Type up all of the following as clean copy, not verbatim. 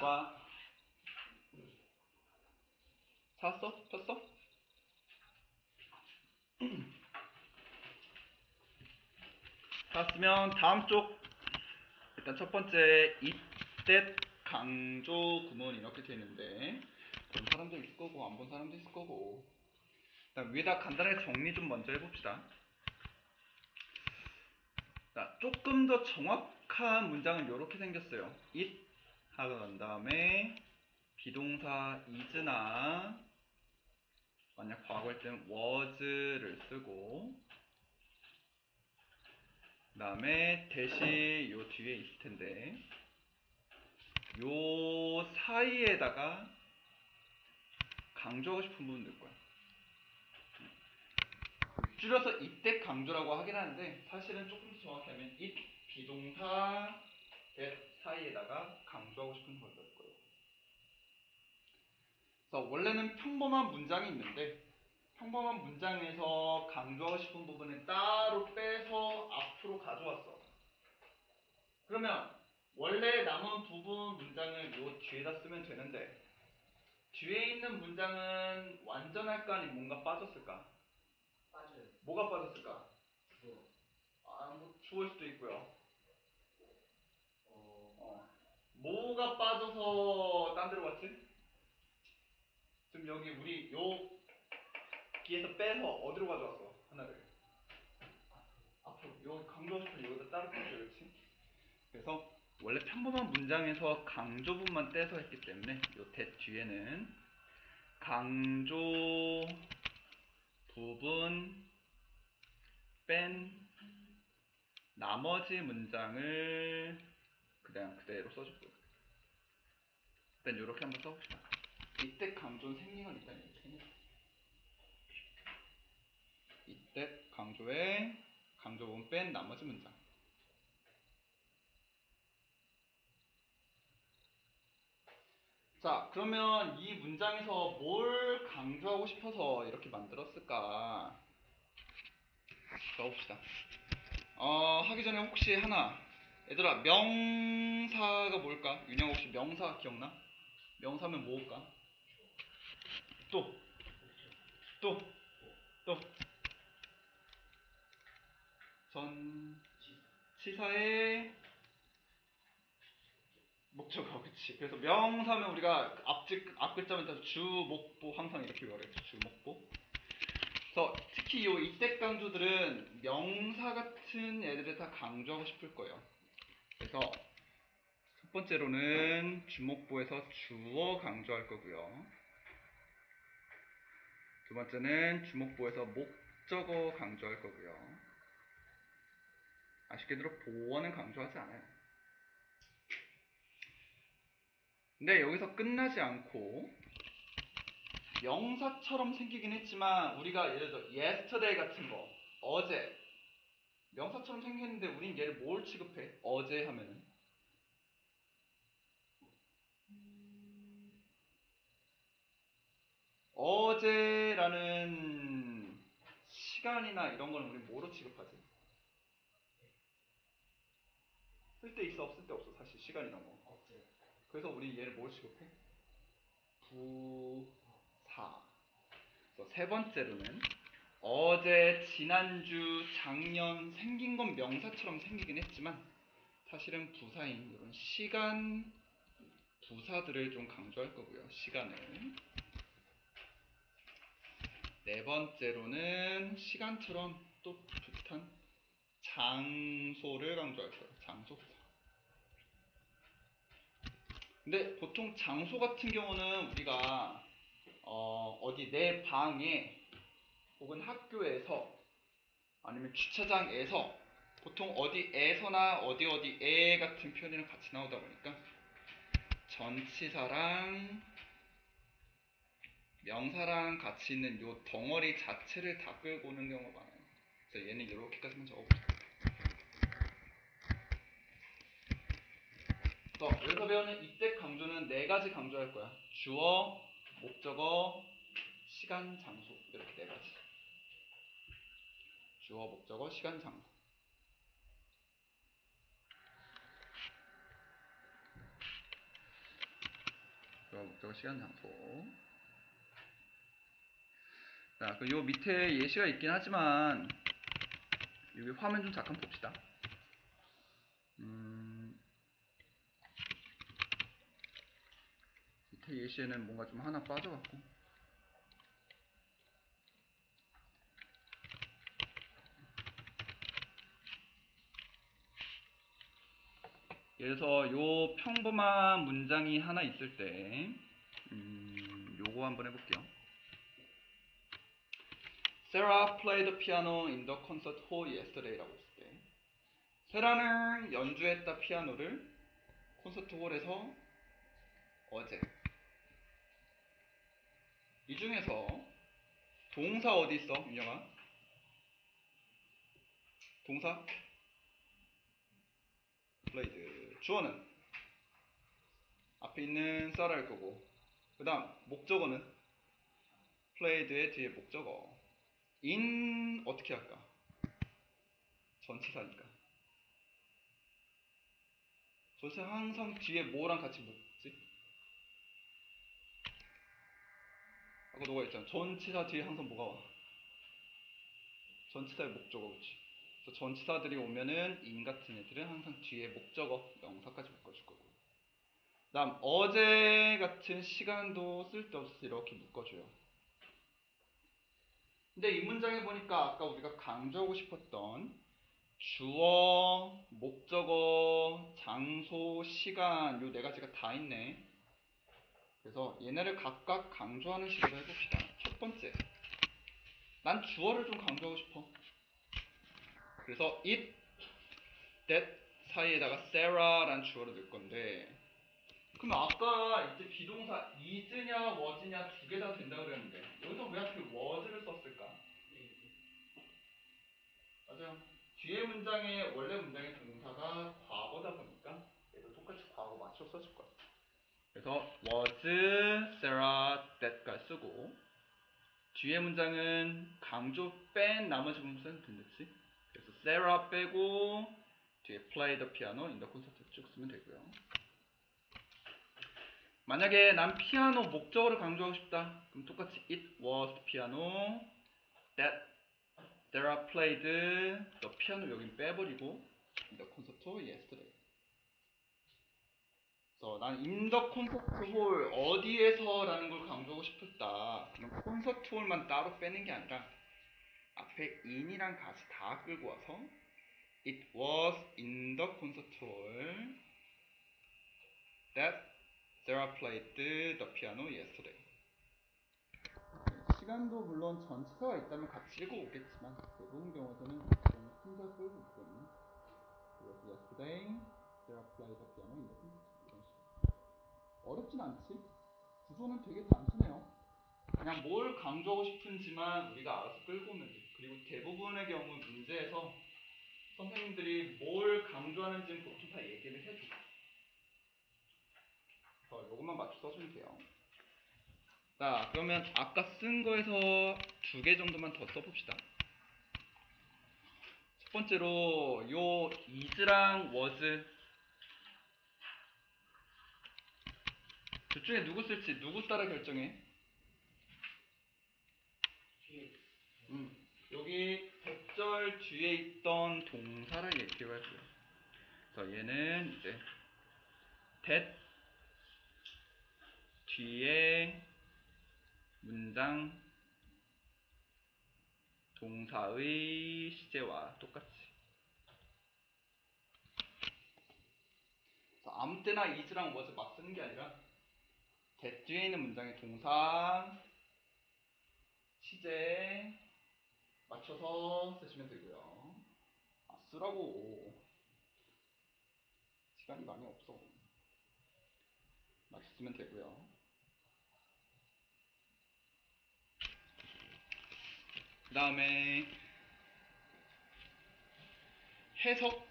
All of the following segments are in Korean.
봐. 찾았어? 폈어? 찾았으면 다음 쪽 일단 첫 번째 이때 강조 구문 이렇게 돼 있는데 본 사람도 있을 거고 안 본 사람도 있을 거고 일단 위에다 간단하게 정리 좀 먼저 해봅시다. 자, 조금 더 정확한 문장은 이렇게 생겼어요. it 하고 난 다음에 비동사 is나 만약 과거일 때는 was를 쓰고 그 다음에 대시 요 뒤에 있을 텐데 요 사이에다가 강조하고 싶은 부분 넣을 거야. 줄여서 이때 강조라고 하긴 하는데 사실은 조금 더 정확히 하면 it 비동사 that 사이에다가 강조하고 싶은 걸 넣을 거예요. 그래서 원래는 평범한 문장이 있는데 평범한 문장에서 강조하고 싶은 부분을 따로 빼서 앞으로 가져왔어. 그러면 원래 남은 부분 문장을 요 뒤에다 쓰면 되는데 뒤에 있는 문장은 완전할까 아니면 뭔가 빠졌을까? 빠져요. 뭐가 빠졌을까? 주어. 뭐 주어일 수도 있고요. 뭐가 빠져서 딴 데로 갔지? 지금 여기 우리 여기에서 빼서 어디로 가져왔어? 하나를. 앞으로. 여기 강조하고 싶은 여기다 따로 뺐죠, 그렇지? 그래서 원래 평범한 문장에서 강조 부분만 떼서 했기 때문에 요 that 뒤에는 강조 부분 뺀 나머지 문장을 그냥 그대로 써줬고요. 일단 이렇게 한번 써봅시다. 이때 강조는 생긴 건 일단 이렇게 해요. 이때 강조에 강조 부분 뺀 나머지 문장. 자, 그러면 이 문장에서 뭘 강조하고 싶어서 이렇게 만들었을까? 써봅시다. 하기 전에 혹시 하나, 얘들아, 명사가 뭘까? 윤영 혹시 명사 기억나? 명사면 뭐일까? 또, 또, 또. 전치사의 목적어, 그치. 그래서 명사면 우리가 앞 글자만 따서 주, 목, 보 항상 이렇게 말했죠. 주, 목, 보. 그래서 특히 요 이때 강조들은 명사 같은 애들을 다 강조하고 싶을 거예요. 그래서 첫 번째로는 주목보에서 주어 강조할 거고요. 두 번째는 주목보에서 목적어 강조할 거고요. 아쉽게도 보어는 강조하지 않아요. 근데 여기서 끝나지 않고 명사처럼 생기긴 했지만 우리가 예를 들어 yesterday 같은 거 어제 명사처럼 생겼는데 우린 얘를 뭘 취급해? 어제 하면은 어제라는 시간이나 이런 거는 우린 뭐로 취급하지? 쓸 때 있어 없을 때 없어 사실 시간 이런 거 없어요. 그래서 우리 얘를 뭘 취급해? 부사. 그래서 세 번째로는 어제, 지난주, 작년 생긴 건 명사처럼 생기긴 했지만 사실은 부사인 이런 시간 부사들을 좀 강조할 거고요. 시간을. 네 번째로는 시간처럼 또 비슷한 장소를 강조할 거예요. 장소 부사. 근데 보통 장소 같은 경우는 우리가 어디 내 방에 혹은 학교에서 아니면 주차장에서 보통 어디에서나 어디에 같은 표현이랑 같이 나오다 보니까 전치사랑 명사랑 같이 있는 요 덩어리 자체를 다 끌고 오는 경우가 많아요. 그래서 얘는 이렇게까지만 적어볼게요. 여기서 배우는 이때 강조는 네 가지 강조할 거야. 주어, 목적어, 시간, 장소 이렇게 네 가지. 주어, 목적어, 시간, 장소. 목적어, 시간, 장소. 자, 그 요 밑에 예시가 있긴 하지만 여기 화면 좀 잠깐 봅시다. 밑에 예시에는 뭔가 좀 하나 빠져갖고. 예를 들어서 요 평범한 문장이 하나 있을 때 요거 한번 해볼게요. Sarah played the piano in the concert hall yesterday라고 했을 때 세라는 연주했다 피아노를 콘서트 홀에서 어제. 이 중에서 동사 어디 있어, 윤영아? 동사? played. 주어는 앞에 있는 Sarah일 거고, 그 다음 목적어는 played의 뒤에 목적어. in 어떻게 할까? 전치사니까. 전치사 항상 뒤에 뭐랑 같이 붙지? 아까 너가 했잖아. 전치사 뒤에 항상 뭐가 와? 전치사의 목적어, 그치? 그래서 전치사들이 오면은 in 같은 애들은 항상 뒤에 목적어, 명사까지 묶어줄 거고. 그 다음 어제 같은 시간도 쓸데없이 이렇게 묶어줘요. 근데 이 문장에 보니까 아까 우리가 강조하고 싶었던 주어, 목적어, 장소, 시간 요 네 가지가 다 있네. 그래서 얘네를 각각 강조하는 식으로 해봅시다. 첫 번째, 난 주어를 좀 강조하고 싶어. 그래서 it, that 사이에다가 Sarah라는 주어를 넣을 건데, 그럼 아까 이제 비동사 is냐 was냐 두 개 다 된다고 그랬는데 여기서 왜 하필 was를 썼을까? 맞아요. 뒤에 문장에 원래 문장의 동사가 과거다 보니까 얘도 똑같이 과거 맞춰 써줄 거야. 그래서 was Sarah that까지 쓰고, 뒤에 문장은 강조 뺀 나머지 부분 쓰면 된댔지. 그래서 Sarah 빼고 뒤에 play the piano in the concert 쭉 쓰면 되고요. 만약에 난 피아노 목적어를 강조하고 싶다. 그럼 똑같이 it was piano that Sarah played the piano 여긴 빼버리고 in the concert yesterday. 그래서 난 in the concert hall 어디에서라는 걸 강조하고 싶었다. 그럼 콘서트 홀만 따로 빼는 게 아니라 앞에 in이랑 같이 다 끌고 와서 it was in the concert hall that Sarah played the piano yesterday. 시간도 물론 전치사가 있다면 같이 읽어 오겠지만 대부분 경우에는 혼자 끌고 있거든요. 그래서 yesterday Sarah played the piano in the concert hall 이런 식으로. 어렵진 않지? 구조는 되게 단순해요. 그냥 뭘 강조하고 싶은지만 우리가 알아서 끌고 오면 돼. 그리고 대부분의 경우 문제에서 선생님들이 뭘 강조하는지는 보통 다 얘기를 해줘. 요것만 맞춰 써주면 돼요. 자, 그러면 아까 쓴 거에서 두 개 정도만 더 써봅시다. 첫 번째로 요 is랑 was 둘 중에 누구 쓸지 누구 따라 결정해? 여기 백절 뒤에 있던 동사를 얘기해봐야 돼요. 그래서 얘는 이제 that 뒤에 문장 동사의 시제와 똑같이. 그래서 아무 때나 is랑 was 막 쓰는 게 아니라 that 뒤에 있는 문장의 동사 시제 맞춰서 쓰시면 되고요. 쓰라고. 시간이 많이 없어. 맞추시면 되고요. 그 다음에 해석.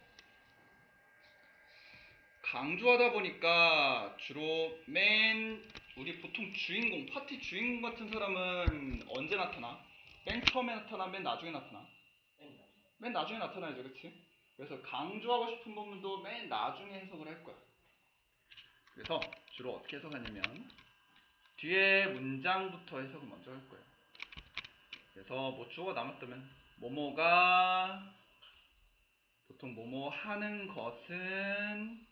강조하다 보니까 주로 우리 보통 주인공, 파티 주인공 같은 사람은 언제 나타나? 맨 처음에 나타나? 맨 나중에 나타나? 맨 나중에 나타나야죠, 그치? 그래서 강조하고 싶은 부분도 맨 나중에 해석을 할 거야. 그래서 주로 어떻게 해석하냐면 뒤에 문장부터 해석을 먼저 할 거예요. 그래서 뭐 주어가 남았다면 뭐뭐가 보통 뭐뭐 하는 것은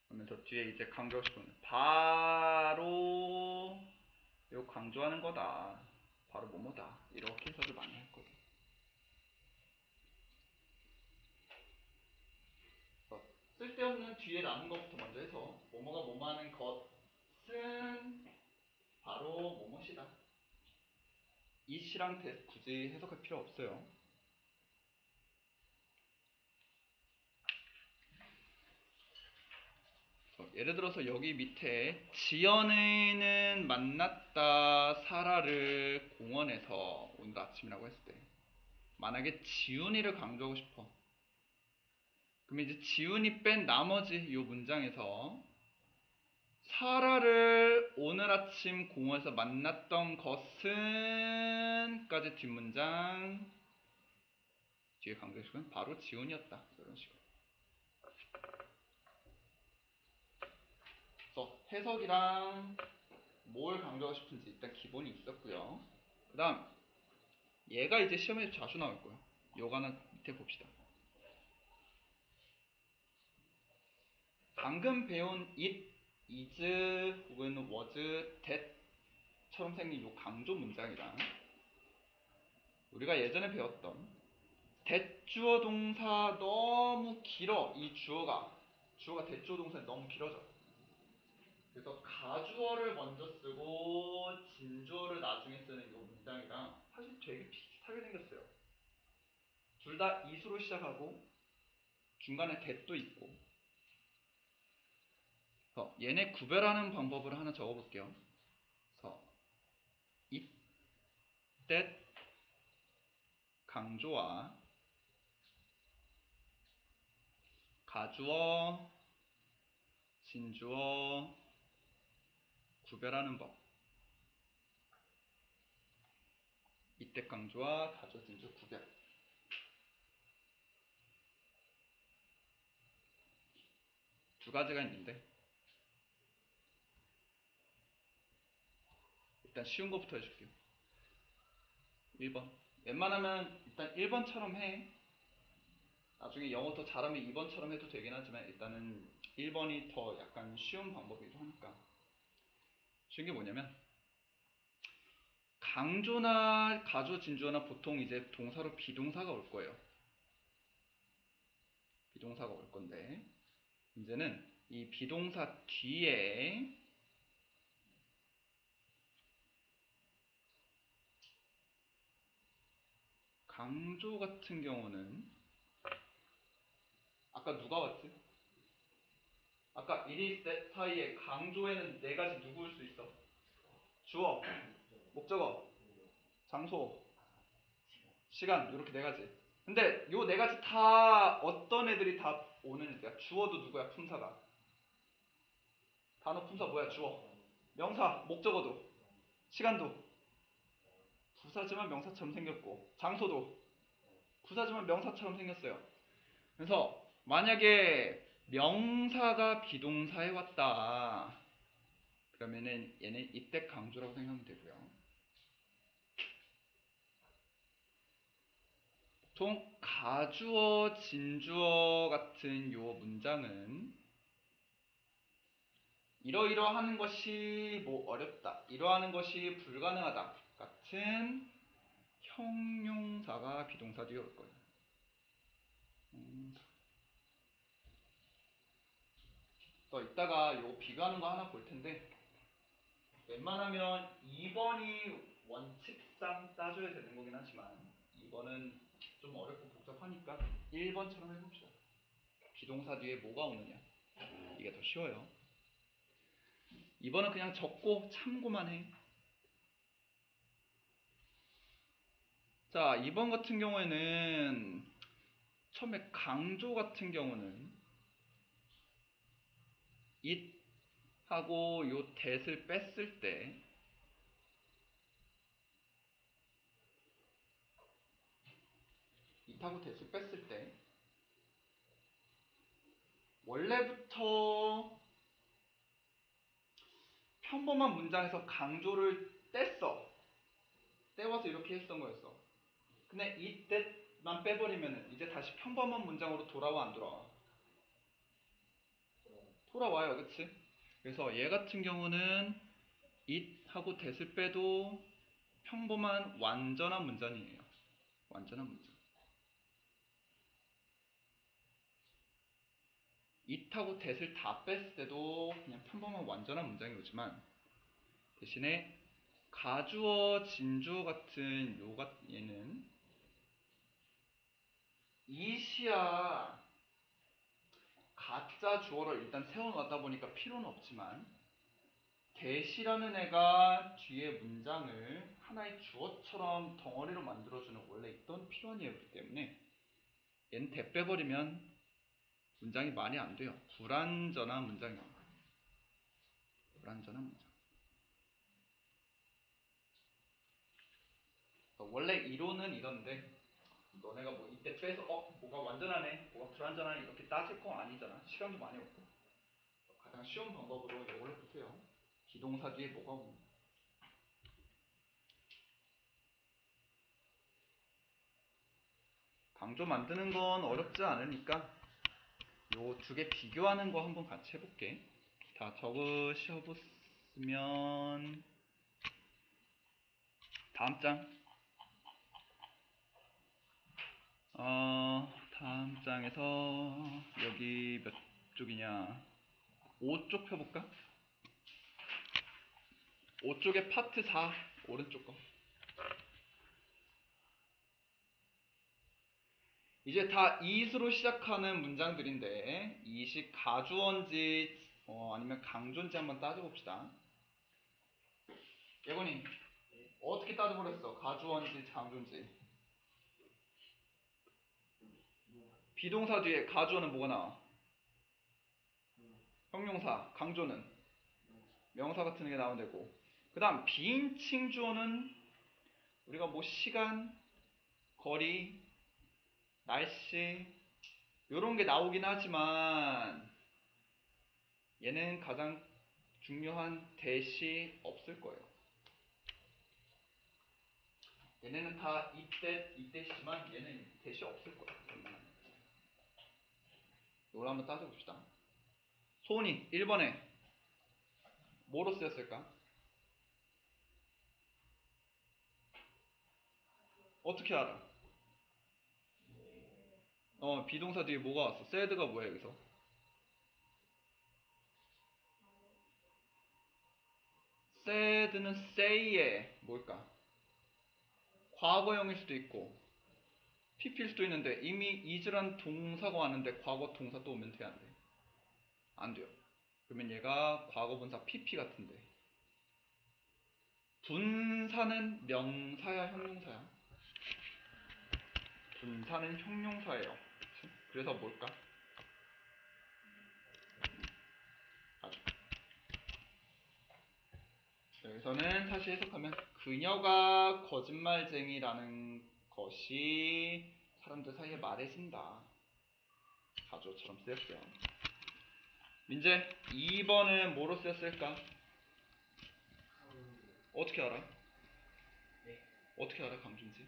하면서 뒤에 이제 강조하고 싶은 바로 요 강조하는 거다. 바로 뭐뭐다. 이렇게 해석을 많이 할 거예요. 쓸데없는 뒤에 남은 것부터 먼저 해서 뭐뭐가 뭐뭐 하는 것은 바로 뭐뭐시다. 이 시랑 굳이 해석할 필요 없어요. 예를 들어서 여기 밑에 지연이는 만났다 사라를 공원에서 오늘 아침이라고 했을 때 만약에 지훈이를 강조하고 싶어. 그럼 이제 지훈이 뺀 나머지 요 문장에서 사라를 오늘 아침 공원에서 만났던 것은 까지 뒷문장 뒤에 강조해주면 바로 지훈이었다. 이런 식으로. 그래서 해석이랑 뭘 강조하고 싶은지 일단 기본이 있었고요. 그 다음 얘가 이제 시험에 자주 나올 거예요. 요거 하나 밑에 봅시다. 방금 배운 it, is 혹은 was, that처럼 생긴 요 강조 문장이랑 우리가 예전에 배웠던 대주어 동사 너무 길어. 이 주어가 대주어 동사에 너무 길어져. 그래서 가주어를 먼저 쓰고 진주어를 나중에 쓰는 이 문장이랑 사실 되게 비슷하게 생겼어요. 둘 다 is로 시작하고 중간에 that도 있고. 그래서 얘네 구별하는 방법을 하나 적어볼게요. 그래서 it, that 강조와 가주어, 진주어 구별하는 법. 이때 강조와 가주어, 진주어 구별. 두 가지가 있는데 일단 쉬운 것부터 해줄게요. 1번. 웬만하면 일단 1번처럼 해. 나중에 영어 더 잘하면 2번처럼 해도 되긴 하지만 일단은 1번이 더 약간 쉬운 방법이기도 하니까. 쉬운 게 뭐냐면 강조나 가주어, 진주어나 보통 이제 동사로 비동사가 올 거예요. 비동사가 올 건데 이제는 이 비동사 뒤에 강조 같은 경우는 아까 누가 왔지? 아까 it is that 사이에 강조에는 네 가지 누구일 수 있어? 주어, 목적어, 장소, 시간 이렇게 네 가지. 근데 요 네 가지 다 어떤 애들이 다 오는 애야? 주어도 누구야? 품사가. 단어 품사 뭐야? 주어. 명사, 목적어도. 시간도. 부사지만 명사처럼 생겼고. 장소도. 부사지만 명사처럼 생겼어요. 그래서 만약에 명사가 비동사에 왔다. 그러면은 얘는 이때 강조라고 생각하면 되고요. 보통 가주어, 진주어 같은 요 문장은 이러이러하는 것이 뭐 어렵다, 이러하는 것이 불가능하다 같은 형용사가 비동사 뒤에 올 거예요. 또 이따가 요 비교하는 거 하나 볼 텐데 웬만하면 2번이 원칙상 따져야 되는 거긴 하지만 2번은 좀 어렵고 복잡하니까 1번처럼 해봅시다. 비동사 뒤에 뭐가 오느냐 이게 더 쉬워요. 2번은 그냥 적고 참고만 해. 자, 2번 같은 경우에는 처음에 강조 같은 경우는 it 하고 요 that을 뺐을 때 it하고 that을 뺐을 때 원래부터 평범한 문장에서 강조를 뗐어. 떼와서 이렇게 했던 거였어. 근데 이때만 빼버리면은 이제 다시 평범한 문장으로 돌아와 안 돌아와? 돌아와요, 그치? 그래서 얘 같은 경우는 it하고 that을 빼도 평범한 완전한 문장이에요. 완전한 문장. it하고 that을 다 뺐을 때도 그냥 평범한 완전한 문장이 오지만 대신에 가주어, 진주어 같은 얘는 it이야 가짜 주어를 일단 세워놨다 보니까 필요는 없지만 that이라는 애가 뒤에 문장을 하나의 주어처럼 덩어리로 만들어주는 원래 있던 필요한 예우기 때문에 얘는 that 빼버리면 문장이 많이 안 돼요. 불완전한 문장이에요. 불완전한 문장. 원래 이론은 이런데 너네가 뭐 이때 빼서 뭐가 완전하네 뭐가 불완전하네 이렇게 따질 거 아니잖아. 시간도 많이 없고. 가장 쉬운 방법으로 이걸로 보세요. 기동사 뒤에 뭐가 오는 강조 만드는 건 어렵지 않으니까 요 두 개 비교하는 거 한번 같이 해볼게. 다 적으셔보시면 다음 장 다음 장에서 여기 몇 쪽이냐 5쪽 펴볼까? 5쪽에 파트 4 오른쪽 거 이제 다 it으로 시작하는 문장들인데 it이 가주어인지 아니면 강조인지 한번 따져봅시다. 예건이 어떻게 따져버렸어? 가주어인지 강조인지. 비동사 뒤에 가주어는 뭐가 나와? 형용사. 강조는 명사 같은 게 나오면 되고 그 다음 비인칭 주어는 우리가 뭐 시간, 거리, 날씨 요런 게 나오긴 하지만 얘는 가장 중요한 대시 없을 거예요. 얘네는 다 이때시지만 얘는 대시 없을 거예요. 이걸 한번 따져봅시다. 소은이 1번에 뭐로 쓰였을까? 어떻게 알아? 비동사 뒤에 뭐가 왔어? said가 뭐야 여기서? said는 say의 뭘까? 과거형일 수도 있고 pp일 수도 있는데 이미 is란 동사가 왔는데 과거 동사 또 오면 돼? 안 돼? 안 돼요. 그러면 얘가 과거분사 pp 같은데 분사는 명사야 형용사야? 분사는 형용사예요. 그치? 그래서 뭘까? 맞아. 여기서는 사실 해석하면 그녀가 거짓말쟁이라는 것이 사람들 사이에 말해진다. 가조처럼 쓰였어요. 민재 2번은 뭐로 쓰였을까? 어떻게 알아? 네. 어떻게 알아 강조인지?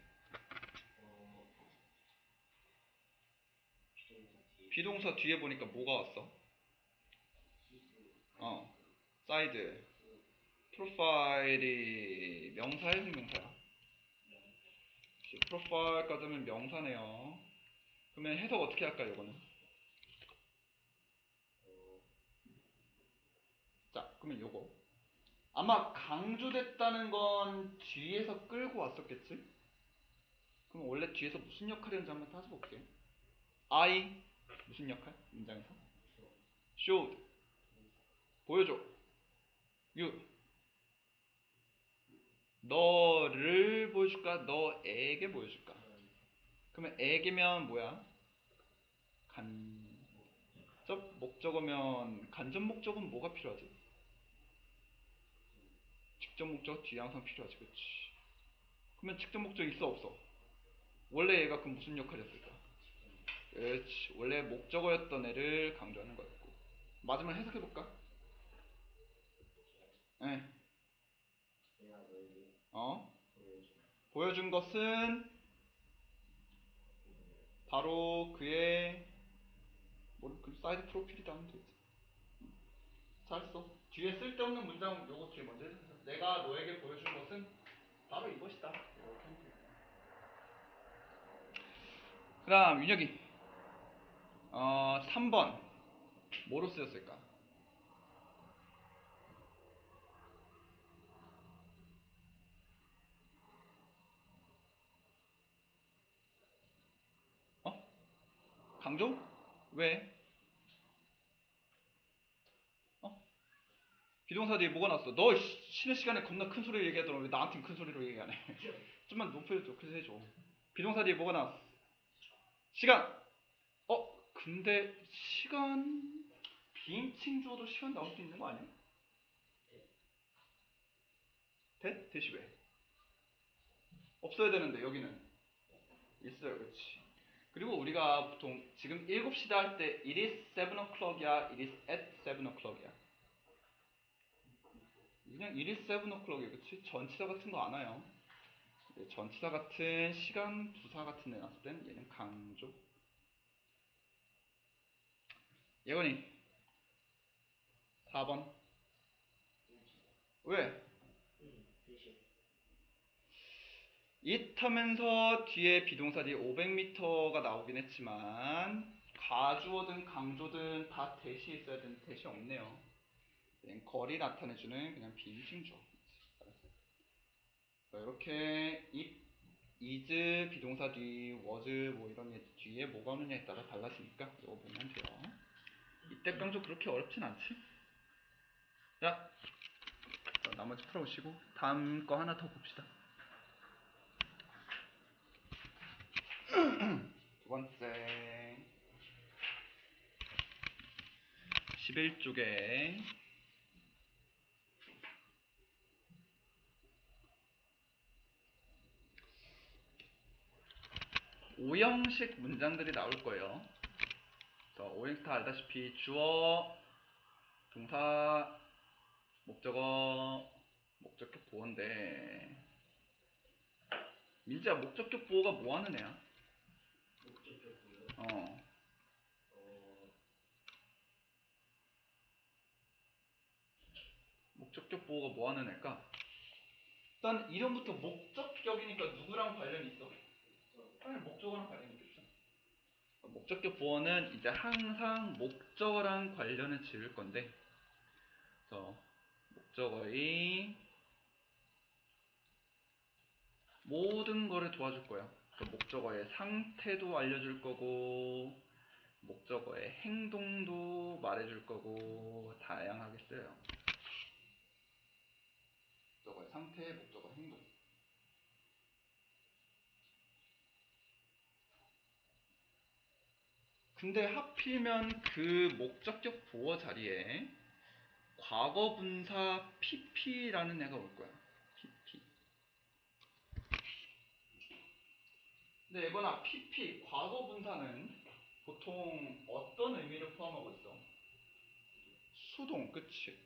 비동사 뒤에 보니까 뭐가 왔어? 사이드 프로파일이 명사야 형용사야? 프로파일까지 하면 명사네요. 그러면 해석 어떻게 할까요 이거는? 자 그러면 요거 아마 강조됐다는 건 뒤에서 끌고 왔었겠지? 그럼 원래 뒤에서 무슨 역할이었는지 한번 따져볼게. I 무슨 역할? 문장에서? showed 보여줘. you 너를 보여줄까? 너에게 보여줄까? 그러면 에게면 뭐야? 간접 목적어면 간접 목적은 뭐가 필요하지? 직접 목적 뒤에 항상 필요하지, 그치? 그러면 직접 목적 있어 없어? 원래 얘가 그럼 무슨 역할이었을까? 그렇지, 원래 목적어였던 애를 강조하는 거였고. 마지막 해석해볼까? 예. 내가 너에게 어? 보여준 보여준 것은 바로 그의 그 사이드 프로필이다 하면 되지. 잘했어. 뒤에 쓸데없는 문장 요거 뒤에 먼저 해주세요. 내가 너에게 보여준 것은 바로 이것이다. 이렇게 하면 돼요. 그다음 윤혁이 3번 뭐로 쓰였을까? 어? 강조? 왜? 어? 비동사 뒤에 뭐가 났어? 너 쉬는 시간에 겁나 큰 소리로 얘기하더라. 왜 나한테 큰 소리로 얘기하네? 좀만 높여줘. 그래서 해줘. 비동사 뒤에 뭐가 나왔어? 시간! 근데 시간 비인칭 주어도 시간 나올 수 있는 거 아니야? 대? 대시 왜? 없어야 되는데 여기는 있어요. 그렇지. 그리고 우리가 보통 지금 7시다 할 때 it is 7 o'clock이야, it is at 7 o'clock이야. 그냥 it is 7 o'clock이야. 그치? 전치사 같은 거 안 와요. 전치사 같은 시간 부사 같은 데 나왔을 땐 얘는 강조. 예건이 4번 왜? 대신 it 하면서 뒤에 비동사 뒤에 500m가 나오긴 했지만 가주어든 강조든 다 대시 있어야 되는데 대시 없네요. 거리 나타내주는 그냥 비인칭 주어. 이렇게 if, is 비동사 뒤, was 뭐 이런 애 뒤에 뭐가 오느냐에 따라 달라지니까 이거 보면 돼요. 이때 강조 그렇게 어렵진 않지? 자, 나머지 풀어오시고 다음 거 하나 더 봅시다. 두 번째 11쪽에 오형식 문장들이 나올 거예요. 그래서 오형식 다 알다시피 주어, 동사, 목적어, 목적격 보어인데 민지야 목적격 보어가 뭐 하는 애야? 목적격이요. 어. 목적격 보어가 뭐 하는 애일까? 일단 이름부터 목적격이니까 누구랑 관련이 있어? 당연히 목적어랑 관련이 있겠죠. 목적격 보어는 이제 항상 목적어랑 관련을 지을 건데, 그래서 목적어의 모든 거를 도와줄 거예요. 그래서 목적어의 상태도 알려줄 거고, 목적어의 행동도 말해줄 거고, 다양하게 써요. 목적어의 상태, 목적어 행동. 근데 하필이면 그 목적격 보어 자리에 과거 분사 pp라는 애가 올 거야. pp. 근데 이거나 pp 과거 분사는 보통 어떤 의미를 포함하고 있어? 수동, 그치?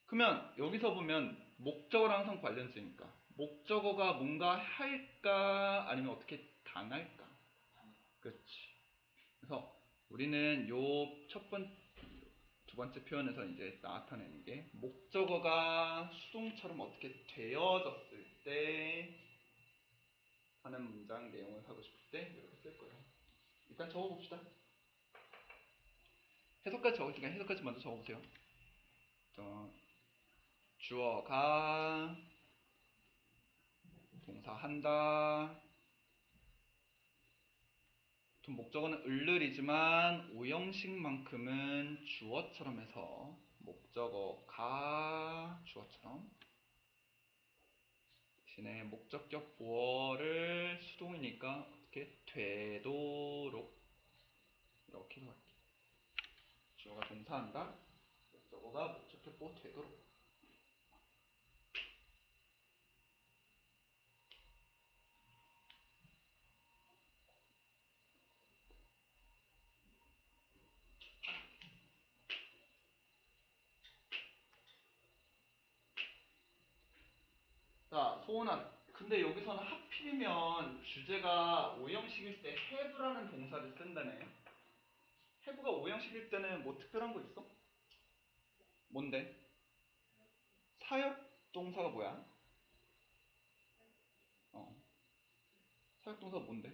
그러면 여기서 보면 목적어랑 항상 관련지니까 목적어가 뭔가 할까 아니면 어떻게 당할까? 그치? 그래서 우리는 요 두 번째 표현에서 이제 나타내는 게 목적어가 수동처럼 어떻게 되어졌을 때 하는 문장 내용을 하고 싶을 때 이렇게 쓸 거예요. 일단 적어봅시다. 해석까지 적으니까 해석까지 먼저 적어보세요. 주어가 동사 한다. 목적어는 을을이지만 오형식만큼은 주어처럼 해서 목적어가 주어처럼 대신에 목적격 보어를 수동이니까 어떻게 되도록 이렇게 해서 할게요. 주어가 동사한다. 목적어가 목적격 보어 되도록. 자, 소은아. 근데 여기서는 하필이면 주제가 오형식일 때 have라는 동사를 쓴다네. have가 오형식일 때는 뭐 특별한 거 있어? 뭔데? 사역 동사가 뭐야? 사역 동사 뭔데?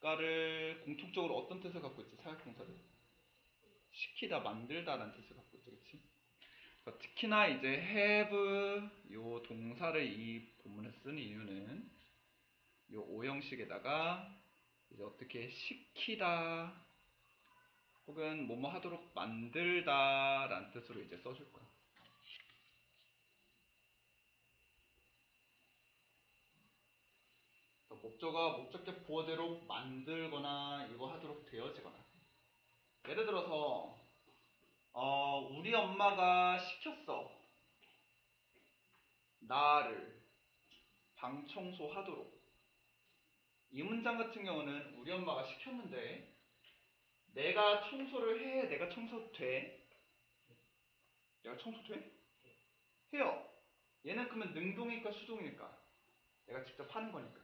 뭘까를 공통적으로 어떤 뜻을 갖고 있지? 사역 동사를 시키다, 만들다라는 뜻을 갖고 있지, 그렇지? 특히나 이제 have 요 동사를 이 본문에 쓰는 이유는 요 오형식에다가 이제 어떻게 시키다 혹은 뭐뭐 하도록 만들다라는 뜻으로 이제 써줄 거야. 목적어가 목적격 보어대로 만들거나 이거 하도록 되어지거나. 예를 들어서 우리 엄마가 시켰어. 나를 방 청소하도록. 이 문장 같은 경우는 우리 엄마가 시켰는데 내가 청소를 해? 내가 청소돼? 내가 청소돼? 해요. 얘는 그러면 능동일까 수동일까? 내가 직접 하는 거니까.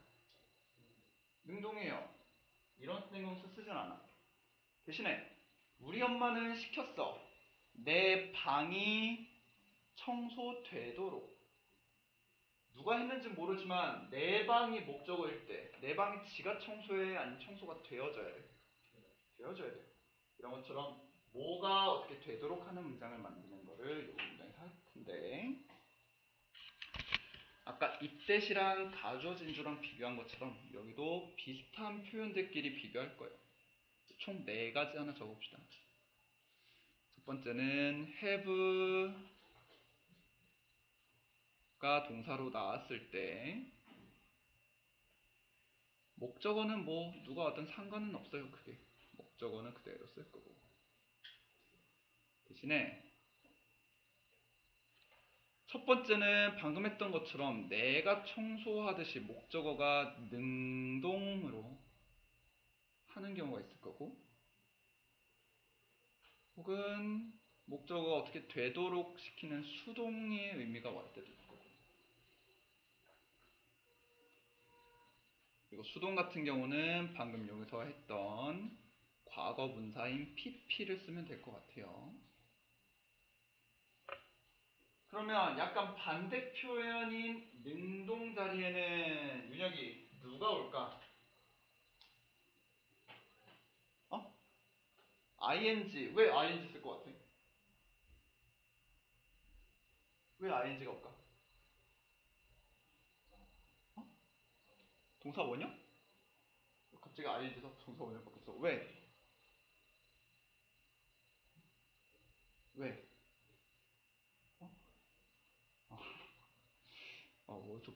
능동이에요. 이런 땡공수 쓰진 않아. 대신에 우리 엄마는 시켰어. 내 방이 청소되도록. 누가 했는지 모르지만 내 방이 목적어일 때 내 방이 지가 청소해 아니면 청소가 되어져야 돼. 되어져야 돼. 이런 것처럼 뭐가 어떻게 되도록 하는 문장을 만드는 거를 이 문장에서 할 텐데 아까 이때시랑 가주어 진주랑 비교한 것처럼 여기도 비슷한 표현들끼리 비교할 거예요. 총 4가지 하나 적어봅시다. 첫 번째는 have가 동사로 나왔을 때 목적어는 뭐 누가 와든 상관은 없어요. 그게 목적어는 그대로 쓸 거고 대신에 첫 번째는 방금 했던 것처럼 내가 청소하듯이 목적어가 능동으로 하는 경우가 있을 거고 혹은 목적어가 어떻게 되도록 시키는 수동의 의미가 왔을 때도 있을 거고 그리고 수동 같은 경우는 방금 여기서 했던 과거 분사인 pp를 쓰면 될 것 같아요. 그러면 약간 반대 표현인 능동 자리에는 윤혁이 누가 올까? ing. 왜 ing 쓸 것 같아? 왜 ing가 올까? 동사 원형? 갑자기 ing에서 동사 원형 바뀌었어. 왜? 왜?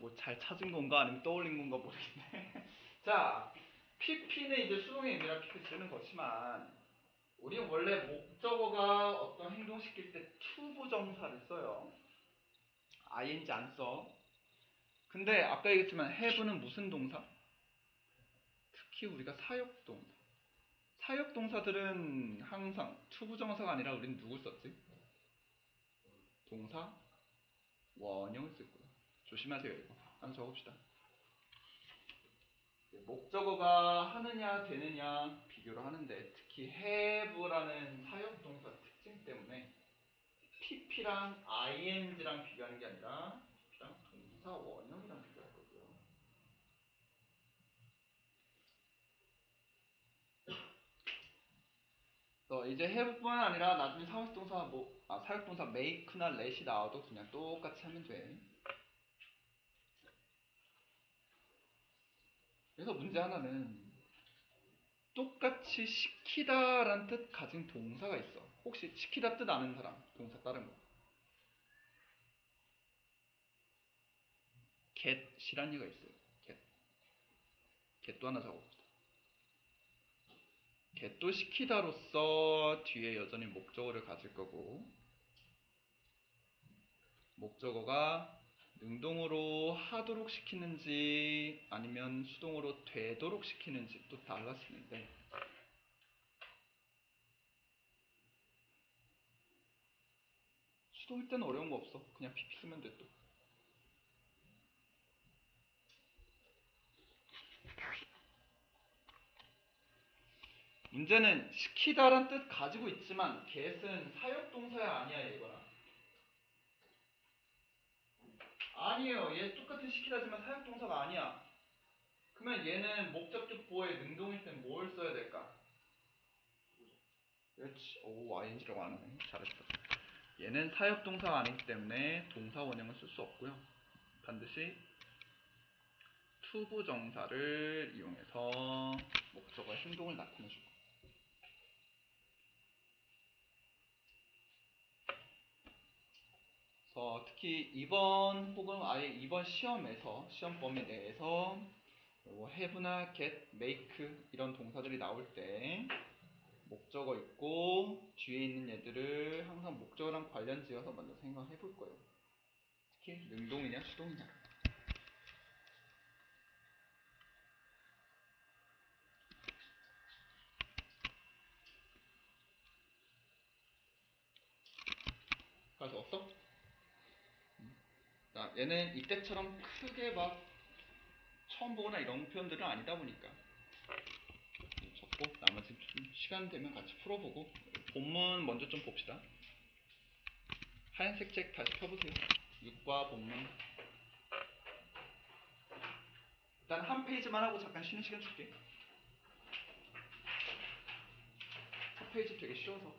뭐 잘 찾은 건가 아니면 떠올린 건가 모르겠네. 자, pp는 이제 수동의 의미라 pp 쓰는 거지만 우리는 원래 목적어가 어떤 행동시킬 때 to 부정사를 써요. ing 안 써. 근데 아까 얘기했지만 have는 무슨 동사? 특히 우리가 사역동사. 사역동사들은 항상 to 부정사가 아니라 우리는 누굴 썼지? 동사 원형을 쓸 거예요. 조심하세요 이거. 한번 적읍시다. 목적어가 하느냐 되느냐 비교를 하는데 특히 have라는 사역동사 특징 때문에 pp랑 ing랑 비교하는 게 아니라 pp랑 동사 원형이랑 비교할 거고요. 그래서 이제 have뿐만 아니라 나중에 사역동사 사역동사 make나 let이 나와도 그냥 똑같이 하면 돼. 그래서 문제 하나는 똑같이 시키다라는 뜻 가진 동사가 있어. 혹시 시키다 뜻 아는 사람? 동사 다른 거. get이란 얘가 있어요. get도 하나 적어봅시다. get도 시키다로서 뒤에 여전히 목적어를 가질 거고 목적어가 능동으로 하도록 시키는지 아니면 수동으로 되도록 시키는지 또 달라지는데 풀 때는 어려운 거 없어. 그냥 PP 쓰면 돼 또. 문제는 시키다란 뜻 가지고 있지만 get은 사역동사야 아니야 얘거나. 아니에요. 얘 똑같은 시키다지만 사역동사가 아니야. 그러면 얘는 목적격 보호의 능동일 땐 뭘 써야 될까? 그렇지. 오, ing라고 안 하네. 잘했어. 얘는 사역동사가 아니기 때문에 동사 원형을 쓸 수 없고요. 반드시 투부정사를 이용해서 목적어의 행동을 나타내주고. 그래서 특히 이번 혹은 아예 이번 시험에서 시험 범위 내에서 have나 get, make 이런 동사들이 나올 때 목적어 있고 뒤에 있는 얘들을 항상 목적어랑 관련 지어서 먼저 생각해 볼 거예요. 특히 능동이냐 수동이냐. 가서 없어? 자, 얘는 이때처럼 크게 막 처음 보거나 이런 표현들은 아니다 보니까 적고 나머지 좀 시간 되면 같이 풀어보고 본문 먼저 좀 봅시다. 하얀색 책 다시 펴보세요. 6과 본문. 일단 한 페이지만 하고 잠깐 쉬는 시간 줄게. 첫 페이지 되게 쉬워서.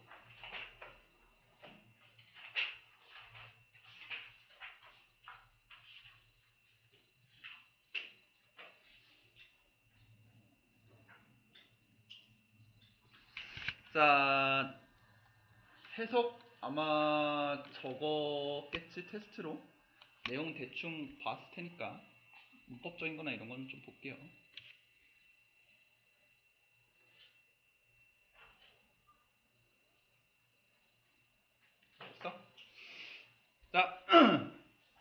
자, 해석 아마 적었겠지 테스트로. 내용 대충 봤을 테니까 문법적인 거나 이런 거는 좀 볼게요. 됐어? 자,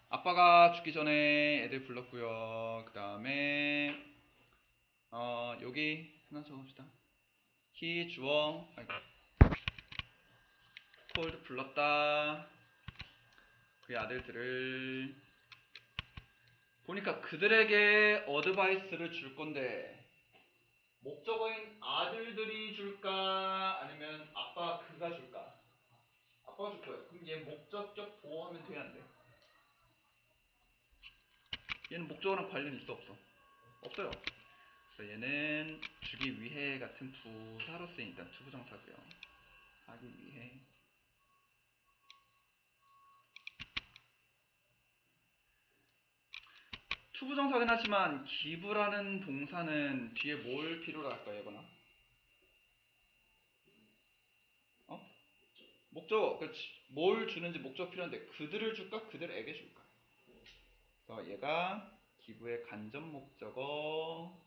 아빠가 죽기 전에 애들 불렀고요. 그 다음에 여기 하나 적읍시다. he 주어 called 불렀다. 그의 아들들을 보니까 그들에게 어드바이스를 줄 건데 목적어인 아들들이 줄까 아니면 아빠 그가 줄까? 아빠가 줄 거예요. 그럼 얘 목적격 보호하면 돼 안 돼? 얘는 목적어랑 관련 있어 없어? 없어요. 그래서 얘는 주기 위해 같은 부사로 쓰인 일단 투부정사고요. 하기 위해. 투부정사긴 하지만 기부라는 동사는 뒤에 뭘 필요로 할까 얘거나? 목적어, 그렇지. 뭘 주는지 목적 필요한데 그들을 줄까? 그들에게 줄까? 그래서 얘가 기부의 간접 목적어,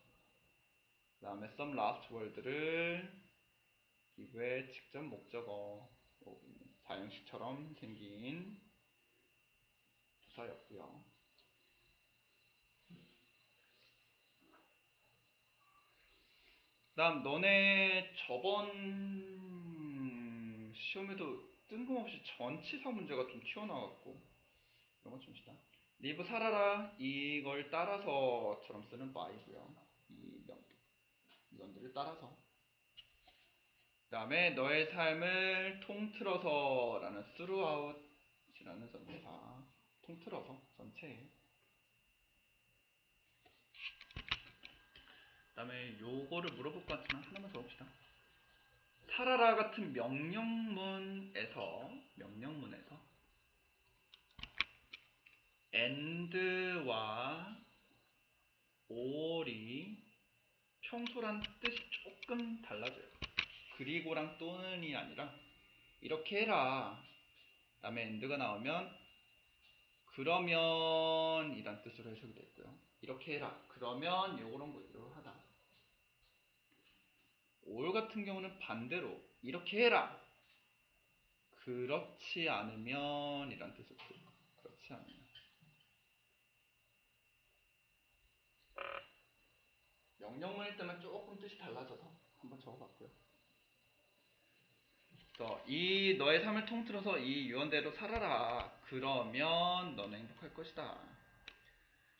그 다음에 some last word를 기부의 직접 목적어, 사형식처럼 생긴 부사였고요. 그 다음 너네 저번 시험에도 뜬금없이 전치사 문제가 좀 튀어나왔고 이런 거 좀 시다. 리브 살아라 이걸 따라서처럼 쓰는 by고요. 이 명들을 따라서. 그 다음에 너의 삶을 통틀어서 라는 throughout이라는 전치사. 통틀어서 전체에. 그 다음에 요거를 물어볼 것 같지만 하나만 더 봅시다. 살아라 같은 명령문에서 and와 or이 평소랑 뜻이 조금 달라져요. 그리고랑 또는이 아니라 이렇게 해라. 다음에 and가 나오면 그러면 이란 뜻으로 해석이 됐고요. 이렇게 해라. 그러면 요런 거로 하다. 올 같은 경우는 반대로 이렇게 해라. 그렇지 않으면 이란 뜻으로 쓰는 거. 그렇지 않으면. 명령문일 때만 조금 뜻이 달라져서 한번 적어봤고요. 그래서 이 너의 삶을 통틀어서 이 유언대로 살아라. 그러면 너는 행복할 것이다.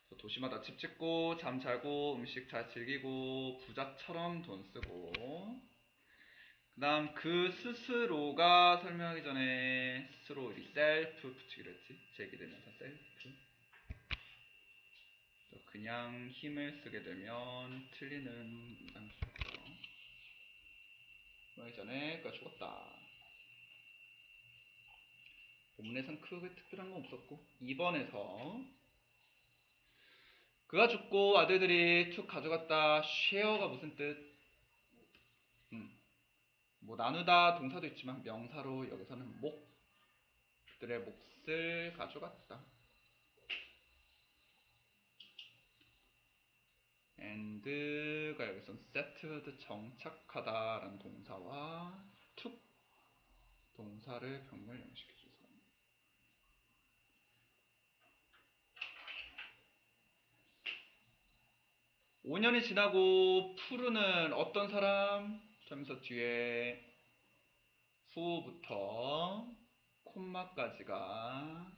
그래서 도시마다 집 짓고 잠 자고 음식 잘 즐기고 부자처럼 돈 쓰고 그 다음 그 스스로가 설명하기 전에 스스로 우리 셀프 붙이기로 했지. 제기되면서 셀프. 그냥 힘을 쓰게 되면 틀리는 문장 수고요. 설명하기 전에 그가 죽었다. 본문에선 크게 특별한 건 없었고 2번에서 그가 죽고 아들들이 툭 가져갔다. 쉐어가 무슨 뜻? 뭐 나누다 동사도 있지만 명사로 여기서는 그들의 몫을 가져갔다. and가 여기서는 settled 정착하다라는 동사와 took 동사를 병렬 연식해줘서 5년이 지나고 푸르는 어떤 사람? 하면서 뒤에 후부터 콤마까지가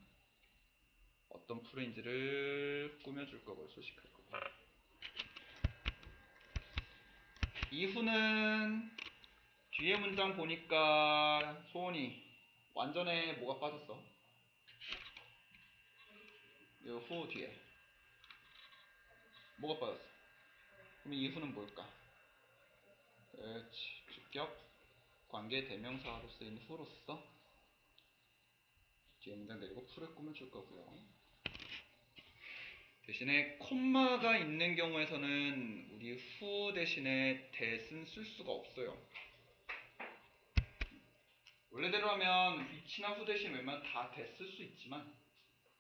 어떤 푸르인지를 꾸며줄 거고 소식할 거고 이후는 뒤에 문장 보니까 소원이 완전에 뭐가 빠졌어? 이 후 뒤에 뭐가 빠졌어? 그럼 이후는 뭘까? 그렇지. 주격 관계 대명사로 쓰인 후로서 뒤에 문장 내리고 풀을 꾸며줄 거고요. 대신에 콤마가 있는 경우에서는 우리 후 대신에 that은 쓸 수가 없어요. 원래대로 하면 위치나 후 대신 웬만하면 다 that 쓸 수 있지만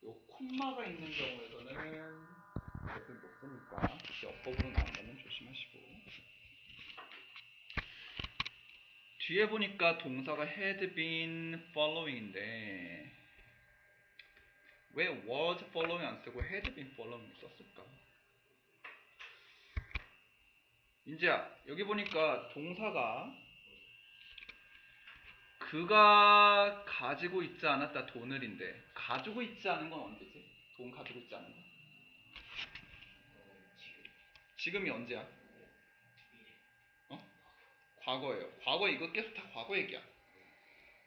요 콤마가 있는 경우에서는 that을 못 쓰니까 역법으로 나온다면 조심하시고 뒤에 보니까 동사가 had been following인데 왜 was following 안 쓰고 had been following 썼을까? 인지야 여기 보니까 동사가 그가 가지고 있지 않았다 돈을인데 가지고 있지 않은 건 언제지? 돈 가지고 있지 않은 거? 지금이 언제야? 과거예요. 과거 이거 계속 다 과거 얘기야.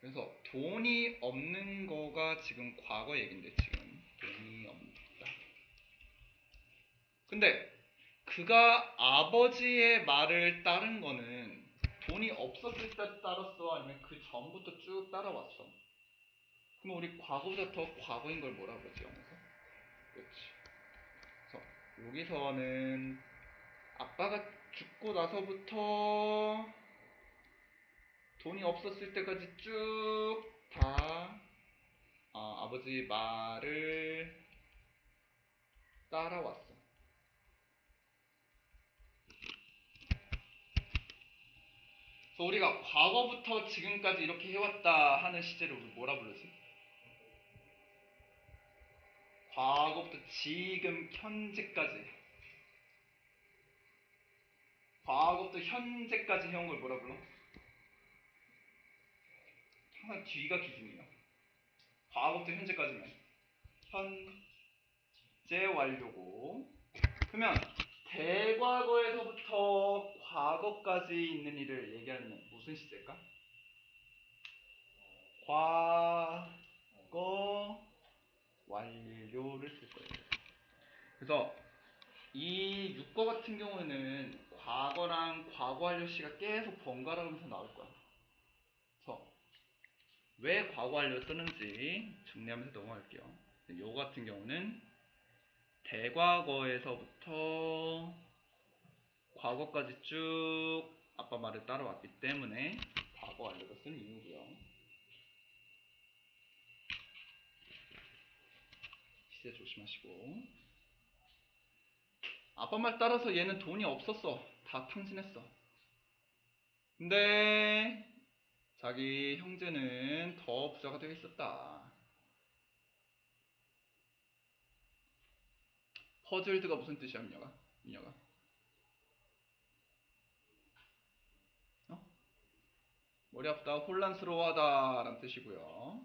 그래서 돈이 없는 거가 지금 과거 얘긴데 지금 돈이 없다. 근데 그가 아버지의 말을 따른 거는 돈이 없었을 때 따랐어? 아니면 그 전부터 쭉 따라왔어? 그럼 우리 과거보다 더 과거인 걸 뭐라 그러지 영어에서? 그렇지. 그래서 여기서는 아빠가 죽고 나서부터 돈이 없었을 때까지 쭉 다 아버지 말을 따라왔어. 그래서 우리가 과거부터 지금까지 이렇게 해왔다 하는 시제를 우리 뭐라 부르지? 과거부터 지금 현재까지 과거부터 현재까지 해온 걸 뭐라 불러? 항상 뒤가 기준이에요. 과거부터 현재까지면 현재 완료고 그러면 대과거에서부터 과거까지 있는 일을 얘기하는 무슨 시제일까? 과거 완료를 쓸 거예요. 그래서 이 6거 같은 경우에는 과거랑 과거 완료 시가 계속 번갈아 가면서 나올 거야. 그래서 왜 과거 완료 쓰는지 정리하면서 넘어갈게요. 요 같은 경우는 대과거에서부터 과거까지 쭉 아빠 말을 따라왔기 때문에 과거 완료로 쓴 이유고요. 시제 조심하시고 아빠 말 따라서 얘는 돈이 없었어. 다 탕진했어. 근데 자기 형제는 더 부자가 되어 있었다. 퍼즐드가 무슨 뜻이야, 민혁아? 어? 머리 아프다, 혼란스러워하다라는 뜻이고요.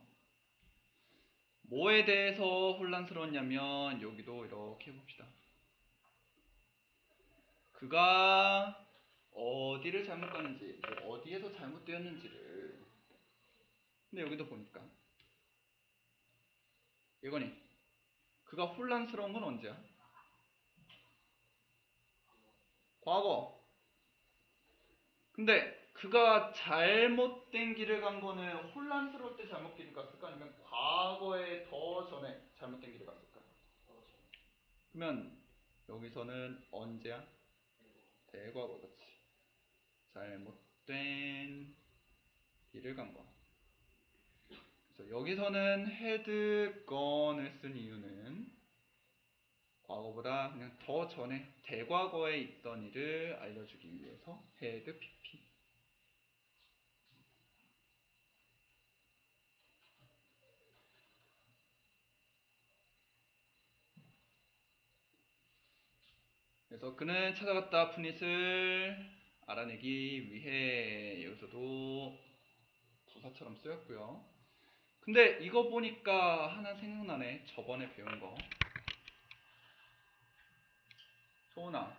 뭐에 대해서 혼란스러웠냐면 여기도 이렇게 해봅시다. 그가 어디를 잘못 가는지, 뭐 어디에서 잘못되었는지를. 근데 여기도 보니까 예건이, 그가 혼란스러운 건 언제야? 과거. 근데 그가 잘못된 길을 간 거는 혼란스러울 때 잘못 길을 갔을까? 아니면 과거에 더 전에 잘못된 길을 갔을까? 그러면 여기서는 언제야? 대과거. 그치. 잘못된 길을 간 거. 그래서 여기서는 had gone을 쓴 이유는 과거보다 그냥 더 전에 대과거에 있던 일을 알려주기 위해서 had pp. 그래서 그는 찾아갔다 푸닛을 알아내기 위해. 여기서도 부사처럼 쓰였고요. 근데 이거 보니까 하나 생각나네. 저번에 배운 거. 소은아,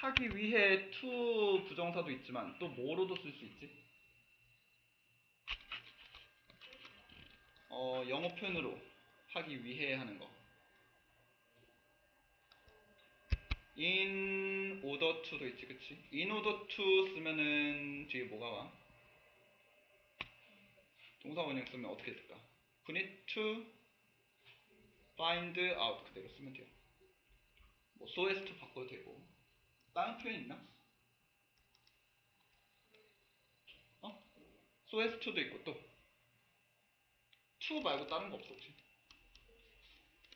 하기 위해 to 부정사도 있지만 또 뭐로도 쓸 수 있지? 영어 표현으로 하기 위해 하는 거. in order to도 있지, 그치? in order to 쓰면은 뒤에 뭐가 와? 동사 원형 쓰면 어떻게 될까? You need to find out 그대로 쓰면 돼요. 뭐 so as to 바꿔도 되고. 다른 표현 있나? so as to도 있고 또 to 말고 다른 거 없어 혹시?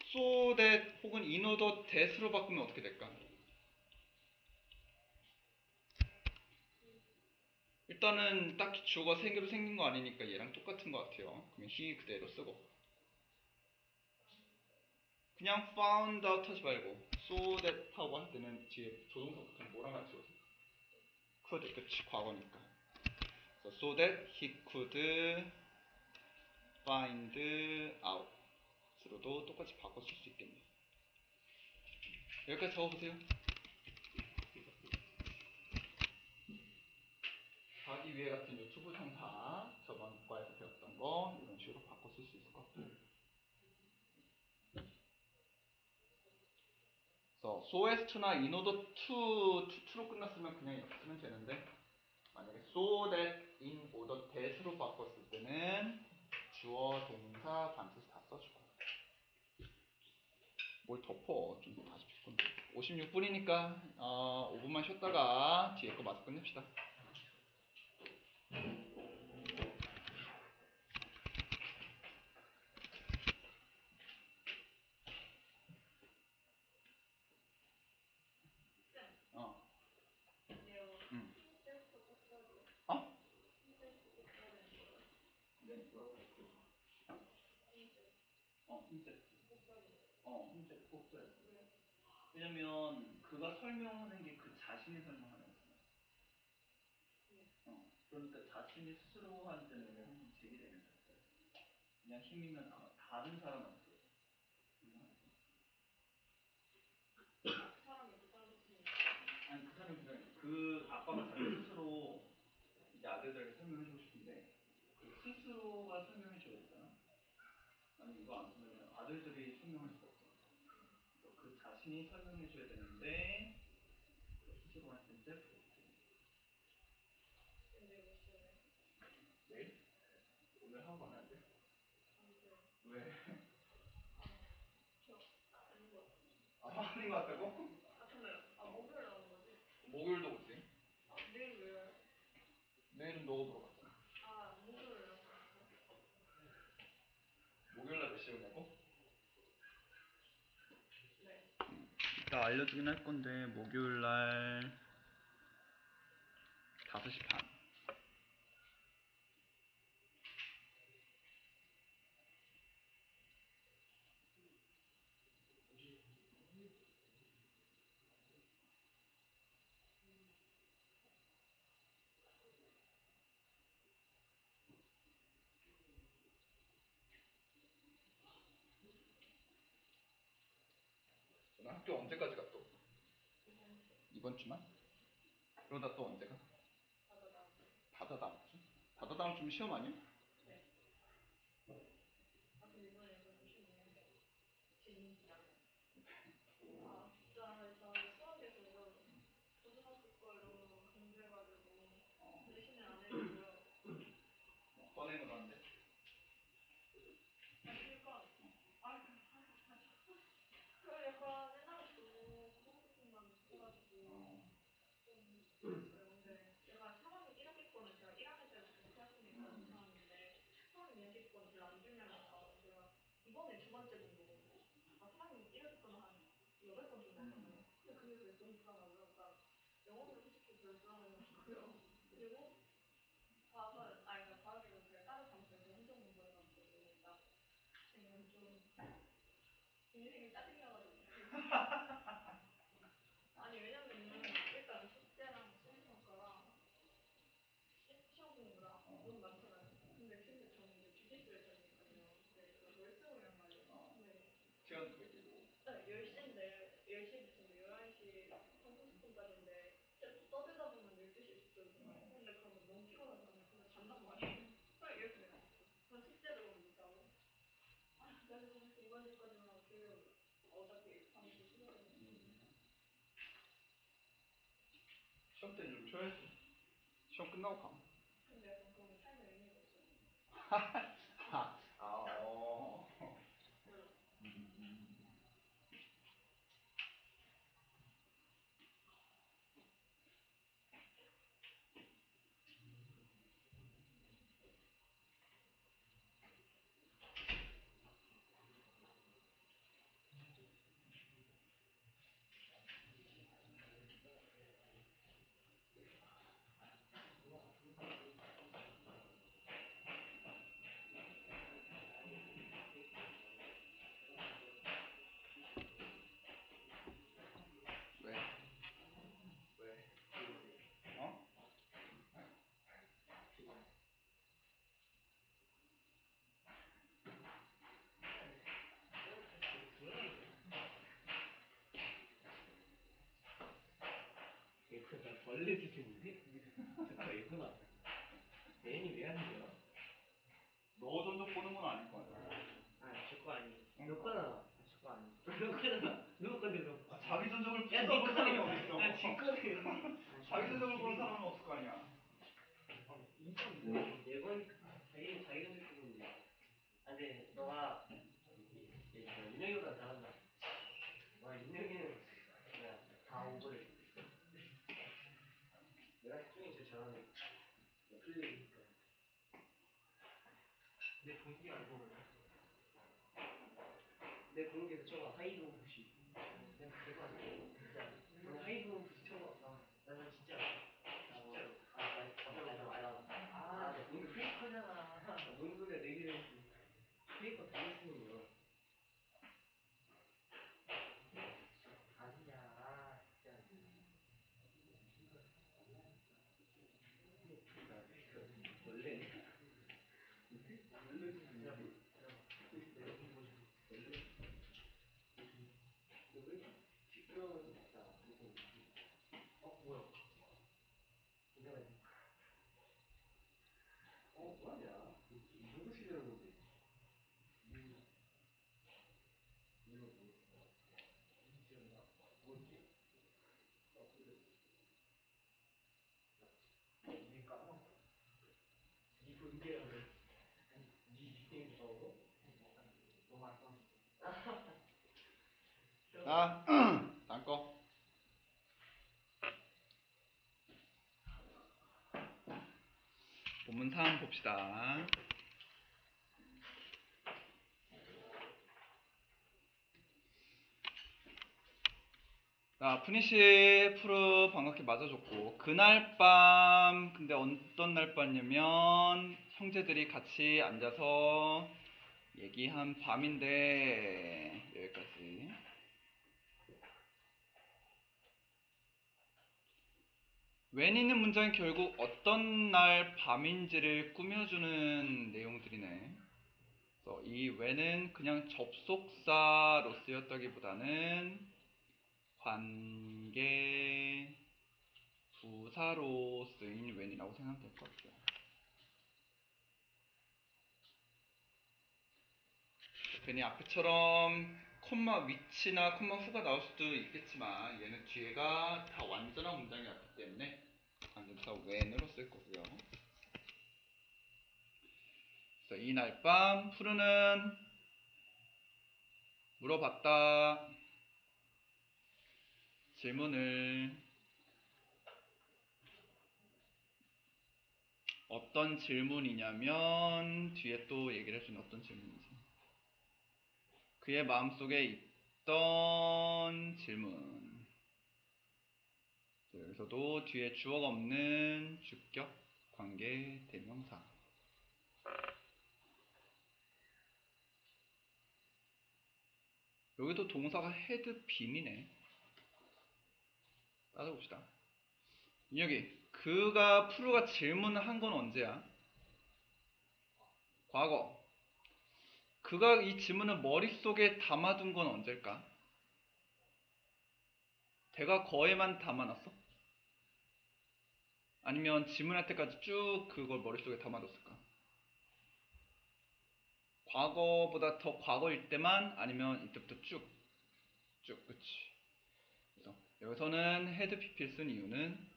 so that 혹은 in order that으로 바꾸면 어떻게 될까? 일단은 딱히 주어가 세 개로 생긴 거 아니니까 얘랑 똑같은 것 같아요. 그러면 he 그대로 쓰고, 그냥 found out 하지 말고 so that 하고 할 때는 뒤에 조동사 보통 뭐랑 같이 오지? could. 그치, 과거니까. so that he could find out 으로도 똑같이 바꿔 쓸 수 있겠네요. 여기까지 적어보세요. 하기 위해 같은 유튜브 형사 저번 과에서 배웠던 거 이런 식으로 바꿔 쓸 수 있을 것 같아요. 그래서 so as to나 in order to로 끝났으면 그냥 이렇게 쓰면 되는데, 만약에 so that, in order that으로 바꿨을 때는 주어, 동사, 반드시 다 써주고. 뭘 덮어, 좀 다시 필 건데. 56분이니까 5분만 쉬었다가 뒤에 거 마저 끝냅시다. 어. 응. 어? 흰색. 흰색 꼭 써야 돼. 왜냐면 그가 설명하는 게 그 자신이 설명하는 거잖아. 그러니까 자신이 스스로 할 때는 왜 항상 제기되면서 써요. 그냥 힘이면 아마 다른 사람한테. 아니 그 사람이 그냥 그 아빠가 자기 스스로 이제 아들들에게 설명해주고 싶은데 그 스스로가 설명해줘야 되잖아. 아니 이거 안 쓰면 아들들이 설명할 수가 없어. 그래서 그 자신이 설명해줘야 되는데 스스로 할 때는 셀프. 내일? 오늘 하고 가면 안 돼? 왜? 하는 거 같다고? 목요일도 오지? 내일은 너가 보러 갔잖아. 목요일날 몇 시에 오냐고? 이따 알려주긴 할 건데 목요일날 5시 반. 학교 언제까지 가 또? 이번 주만? 그러다 또 언제 가? 다다다음 주? 다다다음 주면 시험 아니야? 꺼내는 안 돼. 시간 되고. 시험 때는 좀 쉬어야지. 시험 끝나고 가. 어. 왜? 어? 이거 나 벌레 수준인데? 잠깐 이거나. 애인이 왜 하는 거야? 너 전적 보는 건 아닐 거야. 저거 아니. 너 거잖아. 저거 아니. 너 거잖아. 누구 건데 너? 자기 전적을 야, 보는 네 사람이 거네. 어딨어? 지 거네. 자기 전적을 보는 사람은 없을 거 아니야. 예건 자기 전에 쓰는데. 근데 너가 윤영이보다 잘한다. 와 윤영이는 그냥 다 오버를. 내가 중에 제일 잘하는 플레이니까. 내 동기 알고 그래. 내 동기에서 쳐봐 하이브 푸시. 그냥 대박. 진짜. 너 하이브 푸시 쳐봐. 나는 진짜. 너 동기 페이커잖아. 뭔 소리야 내기를 했지. 페이커 다 했으면 뭐. 아니야. 진짜. 원래. 시끄러워서 진짜. 뭐야? 뭐하냐? 이 정도 시끄러운데. 이거 뭐지? 이게 까먹어. 이 본계라고. 니 닉네임 적어? 너무 안 써. 자, 다음 거. 본문 3 봅시다. 자, 푸니시 프루 반갑게 맞아줬고, 그날 밤, 근데 어떤 날 밤이냐면, 형제들이 같이 앉아서 얘기한 밤인데, 여기까지. when 있는 문장이 결국 어떤 날 밤인지를 꾸며주는 내용들이네. 그래서 이 when은 그냥 접속사로 쓰였다기보다는 관계 부사로 쓰인 when이라고 생각하면 될 것 같아요. 괜히 앞에처럼 콤마 위치나 콤마 후가 나올 수도 있겠지만 얘는 뒤에가 다 완전한 문장이 왔기 때문에 관계부사 when으로 쓸 거고요. 그래서 이날 밤 푸르는 물어봤다. 질문을 어떤 질문이냐면 뒤에 또 얘기를 해주는 어떤 질문이지. 그의 마음속에 있던 질문. 여기서도 뒤에 주어가 없는 주격 관계 대명사. 여기도 동사가 had beam이네. 따져봅시다. 여기 그가 푸르가 질문을 한 건 언제야? 과거. 그가 이 질문을 머릿속에 담아둔 건 언제일까? 대가 거에만 담아놨어? 아니면 질문할 때까지 쭉 그걸 머릿속에 담아뒀을까? 과거보다 더 과거일 때만 아니면 이때부터 쭉 그치. 그래서 여기서는 had pp를 쓴 이유는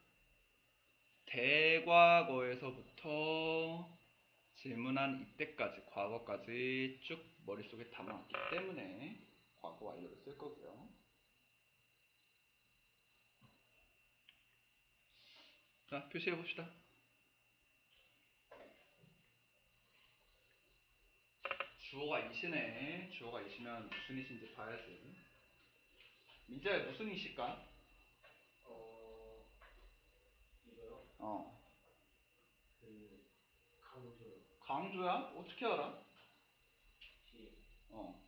대과거에서부터 질문한 이때까지 과거까지 쭉 머릿속에 담아왔기 때문에 과거 완료를 쓸 거고요. 자, 표시해 봅시다. 주어가 이시네. 주어가 이시면 무슨 이신지 봐야지. 민자야 무슨 이실까? 이거요? 어. 그 강조요. 강조야? 어떻게 알아? 시 어.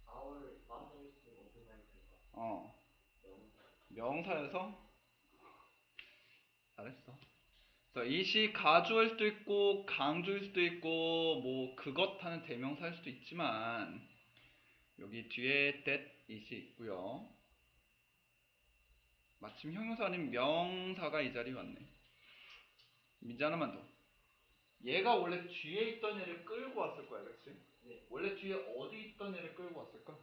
아울 마음을 쓰고 어떤 말이 될까? 어. 명사. 명사여서 잘했어. 그래서 이시 가주일 수도 있고 강조일 수도 있고 뭐 그것 하는 대명사일 수도 있지만 여기 뒤에 that 이시 있고요. 마침 형용사 아닌 명사가 이 자리에 왔네. 민지 하나만 더. 얘가 원래 뒤에 있던 애를 끌고 왔을 거야, 그렇지? 네. 원래 뒤에 어디 있던 애를 끌고 왔을까?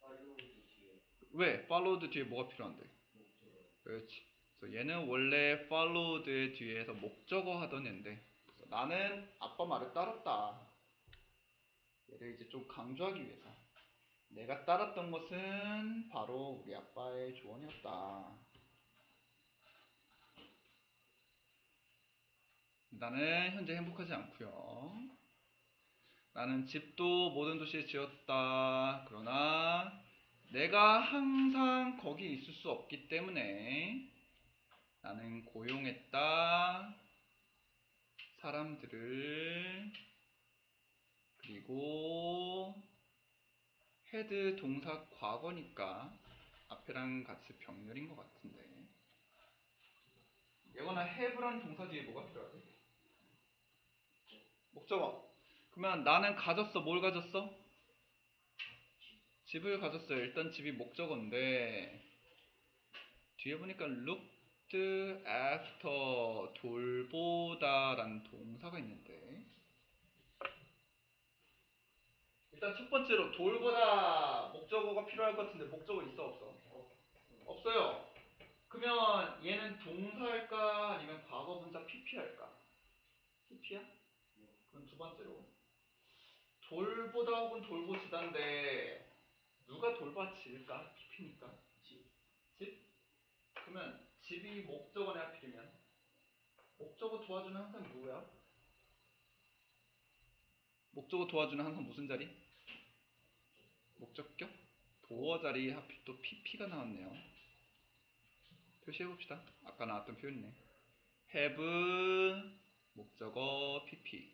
팔로우드 뒤에 왜? followed 뒤에 뭐가 필요한데? 목적어. 그렇지. 그래서 얘는 원래 followed 뒤에서 목적어 하던 애인데 그래서 나는 아빠 말을 따랐다. 얘를 이제 좀 강조하기 위해서 내가 따랐던 것은 바로 우리 아빠의 조언이었다. 나는 현재 행복하지 않고요. 나는 집도 모든 도시에 지었다. 그러나 내가 항상 거기 있을 수 없기 때문에 나는 고용했다. 사람들을. 그리고 had 동사 과거니까 앞에랑 같이 병렬인 것 같은데 얘거나 have라는 동사 뒤에 뭐가 필요하지? 목적어. 그러면 나는 가졌어. 뭘 가졌어? 집을 가졌어요. 일단 집이 목적어인데 뒤에 보니까 looked after 돌보다 라는 동사가 있는데 일단 첫 번째로 돌보다 목적어가 필요할 것 같은데 목적어 있어 없어? 없어요. 그러면 얘는 동사일까 아니면 과거 분사 pp할까? pp야? 그럼 두 번째로 돌보다 혹은 돌보지다인데 누가 돌봐질까? pp니까 집? 그러면 집이 목적어네 하필이면 목적어 도와주는 항상 누구야? 목적어 도와주는 항상 무슨 자리? 목적격? 도어 자리 하필 또 pp가 나왔네요. 표시해봅시다. 아까 나왔던 표현이네. have 목적어 pp.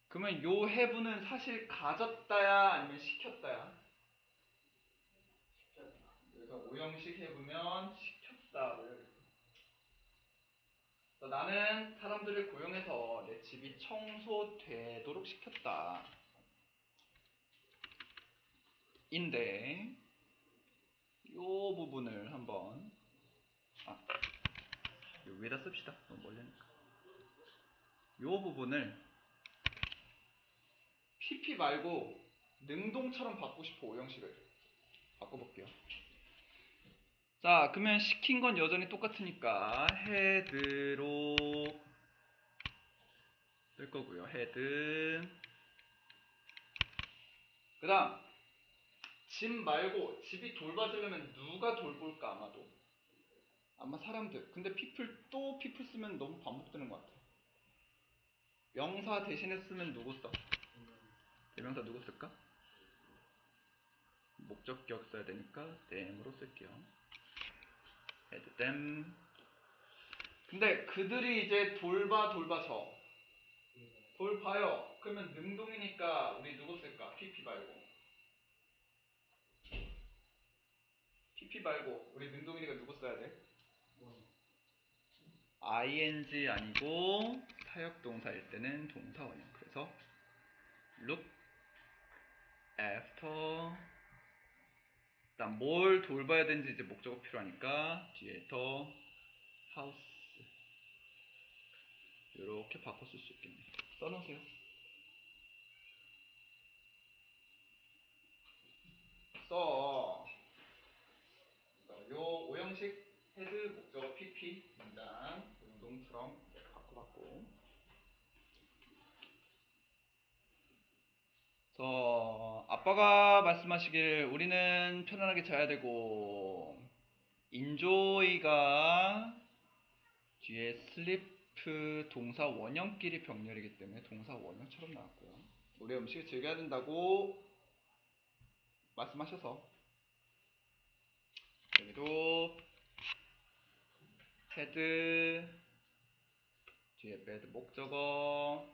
그러면 요 have는 사실 가졌다야 아니면 시켰다야? 그래서 오형식 have면 시켰다. 나는 사람들을 고용해서 내 집이 청소되도록 시켰다. 인데 요 부분을 한번 요 위에다 씁시다. 너무 멀리니까. 요 부분을 PP 말고 능동처럼 바꾸고 싶어. 오형식을 바꿔볼게요. 자, 그러면 시킨 건 여전히 똑같으니까 헤드로 쓸 거고요. 헤드. 그 다음 집 말고 집이 돌봐주려면 누가 돌볼까? 아마도 아마 사람들. 근데 people 또 people 쓰면 너무 반복되는 것 같아. 명사 대신에 쓰면 누구 써? 대명사 누구 쓸까? 목적격 써야 되니까 them으로 쓸게요. had them. 근데 그들이 이제 돌봐줘. 돌봐요. 그러면 능동이니까 우리 누구 쓸까? PP 말고 우리 능동이니까 누구 써야 돼? ing 아니고 사역동사일 때는 동사 원형. 그래서 look after. 일단 뭘 돌봐야 되는지 이제 목적어 필요하니까 뒤에서 house 이렇게 바꿔 쓸 수 있겠네. 써놓으세요. 써. 요 오형식 헤드 목적어 PP 문장 운동처럼 바꿔봤고. 아빠가 말씀하시길 우리는 편안하게 자야 되고 enjoy가 뒤에 sleep 동사 원형끼리 병렬이기 때문에 동사 원형처럼 나왔고요. 우리 음식을 즐겨야 된다고 말씀하셔서 여기도 헤드 뒤에 bed 목적어.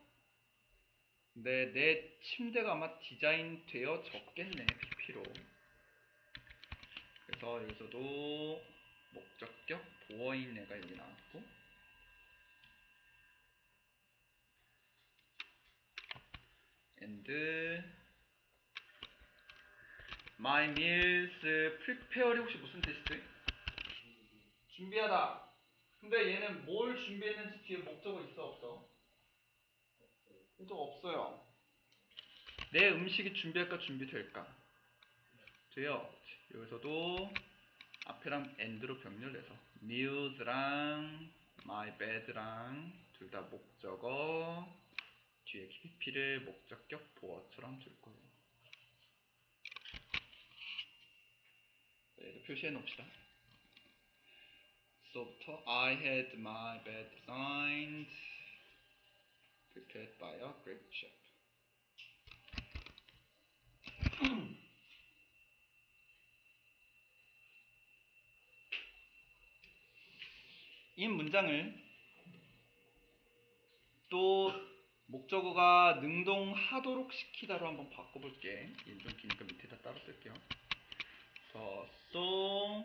근데 내 침대가 아마 디자인 되어졌겠네 PP로. 그래서 여기서도 목적격 보어인 애가 여기 나왔고 and my meals prepare이 혹시 무슨 뜻이지? 준비하다. 근데 얘는 뭘 준비했는지 뒤에 목적어 있어 없어? 또 없어요. 내 음식이 준비할까 준비될까? 돼요. 여기서도 앞에랑 and로 병렬해서 meals랑 my bed랑 둘 다 목적어 뒤에 PP를 목적격 보어처럼 둘 거예요. 얘도 표시해 놓읍시다. So I had my bed designed, prepared by a great chef. 이 문장을 또 목적어가 능동하도록 시키다로 한번 바꿔볼게. 얘는 좀 기니까 밑에다 따로 쓸게요. So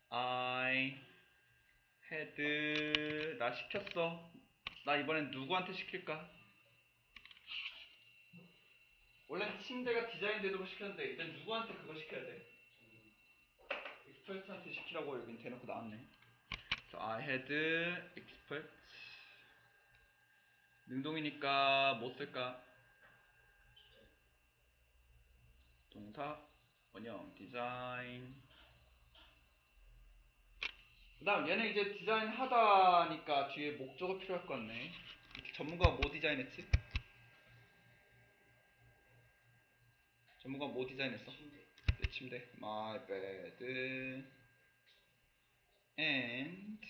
I had 나 시켰어. 나 이번엔 누구한테 시킬까? 원래 침대가 디자인 되도록 시켰는데 이제 누구한테 그거 시켜야 돼? 익스퍼트한테 시키라고 여긴 대놓고 나왔네. So I had expert. 능동이니까 뭐 쓸까? 동사 원형 디자인. 그 다음 얘는 이제 디자인 하다니까 뒤에 목적어 필요할 것 같네. 전문가가 뭐 디자인했지? 전문가가 뭐 디자인했어? 내 침대. My bed and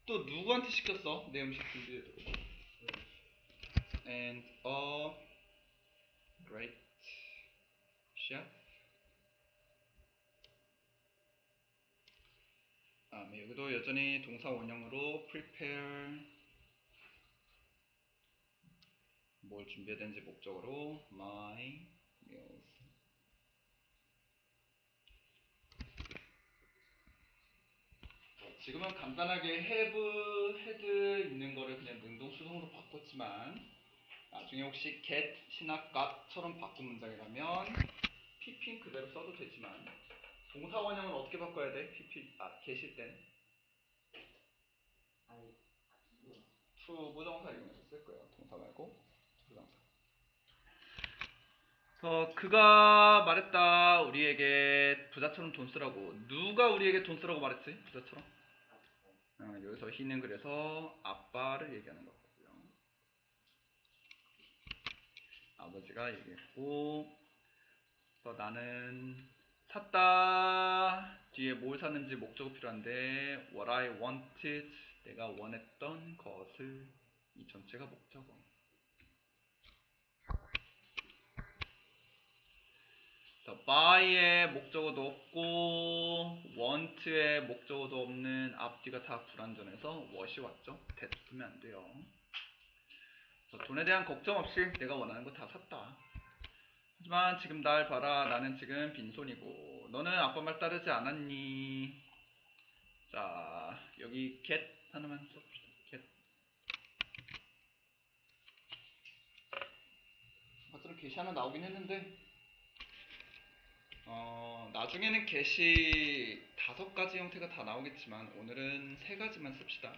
또 누구한테 시켰어? 내 음식 준비해도록. And a great chef. 여기도 여전히 동사 원형으로 prepare 뭘 준비해야 되는지 목적으로 my meals. 지금은 간단하게 have, had 있는 거를 그냥 능동 수동으로 바꿨지만 나중에 혹시 get이나 got처럼 바꾼 문장이라면 pp는 그대로 써도 되지만 동사 원형은 어떻게 바꿔야 돼? 계실 땐 아니 이거 to 부정사 이용해서 쓸 거예요. 동사 말고 부정사. 그래서 그가 말했다. 우리에게 부자처럼 돈 쓰라고. 누가 우리에게 돈 쓰라고 말했지? 부자처럼. 여기서 he는 그래서 아빠를 얘기하는 거고요. 아버지가 얘기했고, 그래서 나는 샀다. 뒤에 뭘 샀는지 목적어 필요한데 what I wanted, 내가 원했던 것을, 이 전체가 목적어. buy의 목적어도 없고 want의 목적어도 없는 앞뒤가 다 불완전해서 what이 왔죠. that 쓰면 안 돼요. 돈에 대한 걱정 없이 내가 원하는 거 다 샀다. 하지만 지금 날 봐라. 나는 지금 빈손이고 너는 아빠 말 따르지 않았니? 자, 여기 get 하나만 써봅시다. get. 아까처럼 get이 하나 나오긴 했는데 나중에는 get이 5가지 형태가 다 나오겠지만 오늘은 3가지만 씁시다.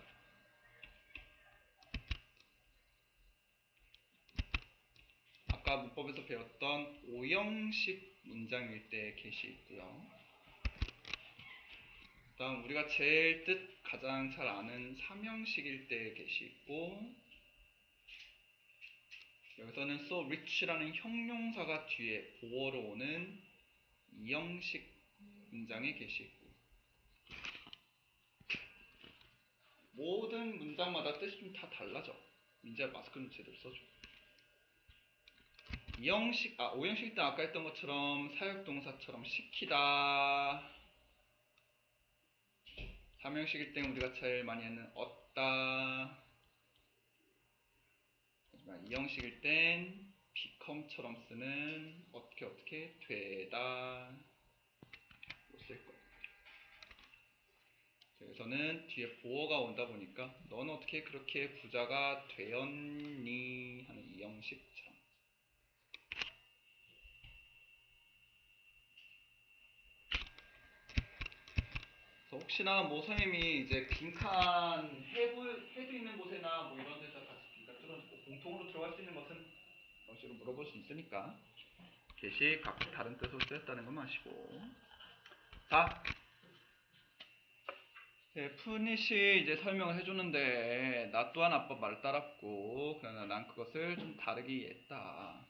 아까 문법에서 배웠던 5형식 문장일 때 get이 있고요. 그다음 우리가 제일 뜻 가장 잘 아는 3형식일 때 get이 있고, 여기서는 so rich라는 형용사가 뒤에 보어로 오는 2형식 문장의 get이 있고, 모든 문장마다 뜻이 좀 다 달라져. 민지야 마스크 좀 제대로 써줘. 5형식 때 아까 했던 것처럼 사역동사처럼 시키다. 3형식일 땐 우리가 제일 많이 하는 얻다. 하지만 2형식일 땐 become처럼 쓰는 어떻게 되다 쓸 거예요. 여기서는 뒤에 보어가 온다 보니까 넌 어떻게 그렇게 부자가 되었니 하는 2형식처럼. 혹시나 뭐 선생님이 이제 빈칸 해도 있는 곳에나 뭐 이런 데서 같이 빈칸 뚫어놓고 공통으로 들어갈 수 있는 것은 이런 식으로 물어볼 수 있으니까 get이 각각 다른 뜻으로 쓰였다는 건 아시고. 자, 푸닛이 이제 설명을 해주는데 나 또한 아빠 말 따랐고 그러나 난 그것을 좀 다르게 이해했다.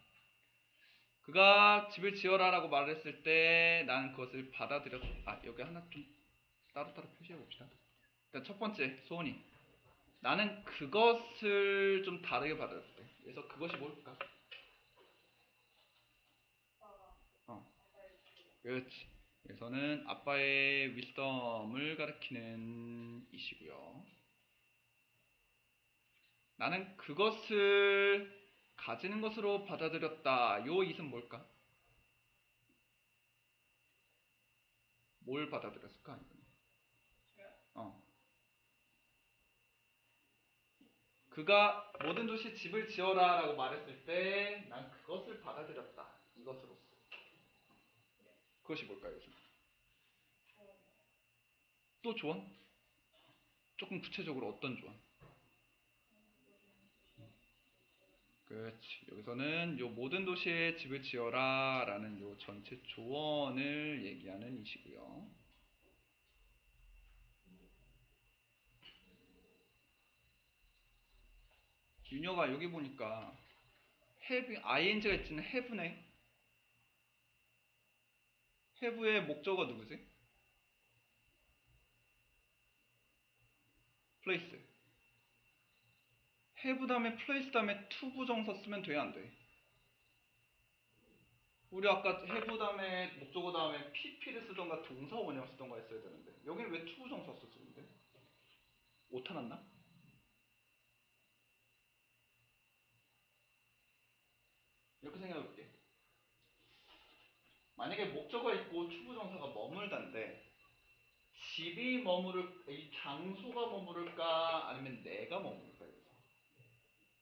그가 집을 지어라 라고 말했을 때 난 그것을 받아들였다. 여기 하나 좀 따로따로 표시해 봅시다. 일단 첫 번째 소원이 나는 그것을 좀 다르게 받아들였대. 그래서 그것이 뭘까? 그렇지. 그래서는 아빠의 위스덤을 가리키는 이시고요. 나는 그것을 가지는 것으로 받아들였다. 요 it은 뭘까? 뭘 받아들였을까? 그가 모든 도시 집을 지어라 라고 말했을 때 난 그것을 받아들였다. 이것으로서. 그것이 뭘까요? 또 조언? 조금 구체적으로 어떤 조언? 그렇지. 여기서는 요 모든 도시에 집을 지어라 라는 요 전체 조언을 얘기하는 이시고요. 윤여가 여기 보니까 ing가 있지는 have네. have의 목적어 누구지? place. have 다음에 place 다음에 to 부정사 쓰면 돼, 안 돼? 우리 아까 have 다음에 목적어 다음에 pp를 쓰던가 동사 원형 쓰던가 했어야 되는데 여기는 왜 to 부정사 썼지 근데? 오타 났나? 이렇게 생각해 볼게. 만약에 목적어 있고 to 부정사가 머물다인데 집이 이 장소가 머무를까 아니면 내가 머무를까 여기서?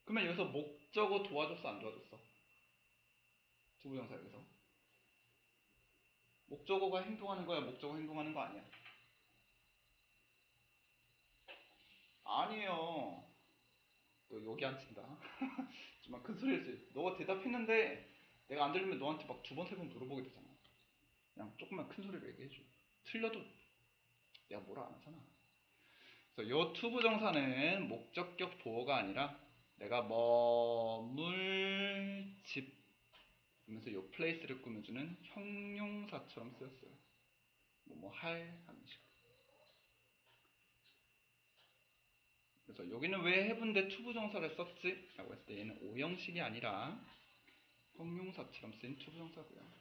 그러면 여기서 목적어 도와줬어 안 도와줬어? to 부정사 여기서? 목적어가 행동하는 거야, 목적어 행동하는 거 아니야? 아니에요. 너 여기 안 친다. 좀만 큰 소리 해야지. 너가 대답했는데 내가 안 들리면 너한테 막 두 번, 세 번 물어보게 되잖아. 그냥 조금만 큰 소리로 얘기해줘. 틀려도 내가 뭐라 안 하잖아. 그래서 요 투부정사는 목적격 보어가 아니라 내가 머물 집 하면서 요 place를 꾸며주는 형용사처럼 쓰였어요. 뭐 할 하는 식. 그래서 여기는 왜 해본데 투부정사를 썼지? 라고 했을 때 얘는 오형식이 아니라 형용사처럼 쓰인 투부정사고요.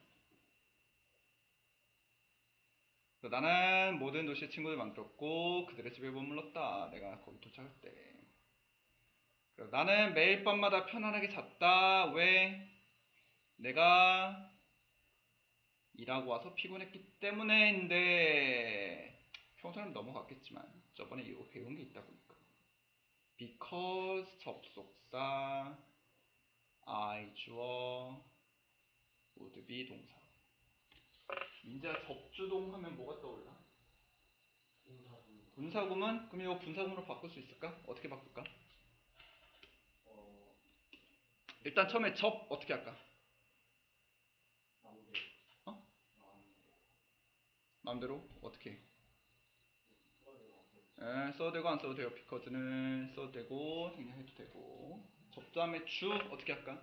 그래서 나는 모든 도시의 친구들 만들었고 그들의 집에 머물렀다. 내가 거기 도착할 때. 그래서 나는 매일 밤마다 편안하게 잤다. 왜? 내가 일하고 와서 피곤했기 때문에인데 평소에는 넘어갔겠지만 저번에 이거 배운 게 있다 보니까 because 접속사 I 주어 would be 동사. 민재야 접주동 하면 뭐가 떠올라? 분사구문? 그럼 이거 분사구문으로 바꿀 수 있을까? 어떻게 바꿀까? 일단 처음에 접 어떻게 할까? 어? 마음대로 어떻게 해? 써도 되고 안 써도 돼요. because는 써도 되고 생략해도 되고. 접 다음에 주 어떻게 할까?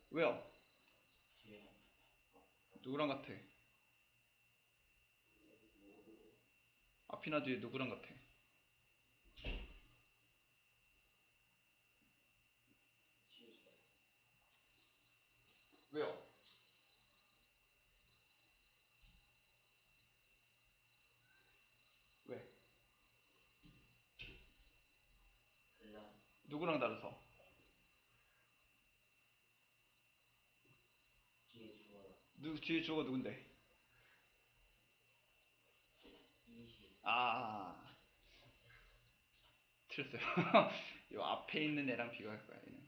왜요? 누구랑 같아? 앞이나 뒤에 누구랑 같아? 왜요? 왜? 누구랑 다르서? 뒤에 주어가 누군데? 아, 틀렸어요. 요 앞에 있는 애랑 비교할 거야. 얘는.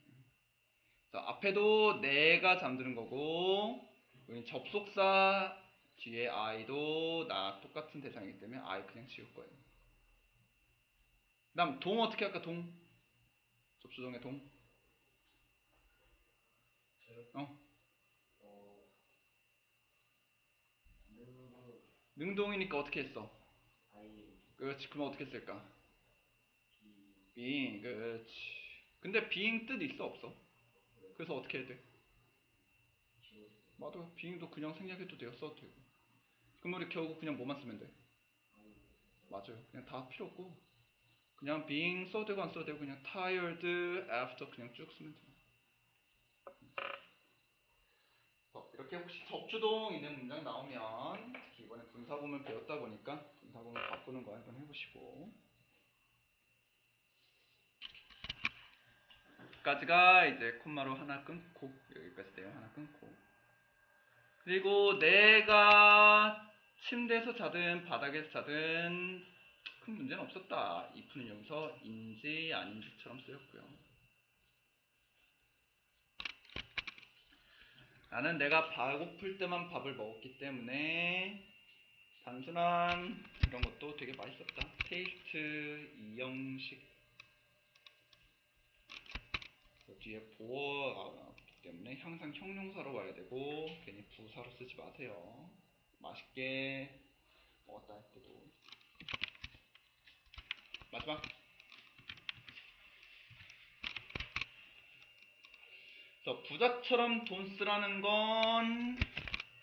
그래서 앞에도 내가 잠드는 거고, 여기 접속사 뒤에 I도 나 똑같은 대상이기 때문에 I 그냥 지울 거예요. 그 다음 동 어떻게 할까? 동 접수동의 동. 능동이니까 어떻게 했어? 그렇지. 그럼 어떻게 쓸까? being. 그렇지. 근데 being 뜻 있어 없어? 그래서 어떻게 해야 돼? 맞아. being도 그냥 생략해도 돼요. 써도 되고. 그럼 우리 결국 그냥 뭐만 쓰면 돼? 맞아요. 그냥 다 필요 없고 그냥 being 써도 되고 안 써도 되고 그냥 tired after 그냥 쭉 쓰면 돼요. 이렇게 혹시 접주동 있는 문장 나오면 특히 이번에 분사구문 배웠다 보니까 분사구문 바꾸는 거 한번 해보시고, 여기까지가 이제 콤마로 하나 끊고, 여기까지 돼요. 하나 끊고, 그리고 내가 침대에서 자든 바닥에서 자든 큰 문제는 없었다. if는 여기서 인지 아닌지처럼 쓰였고요. 나는 내가 배고플 때만 밥을 먹었기 때문에 단순한 이런 것도 되게 맛있었다. 테이스트 이형식. 그 뒤에 보어가 없기 때문에 항상 형용사로 와야 되고 괜히 부사로 쓰지 마세요. 맛있게 먹었다 할 때도. 마지막. 그래서 부자처럼 돈 쓰라는 건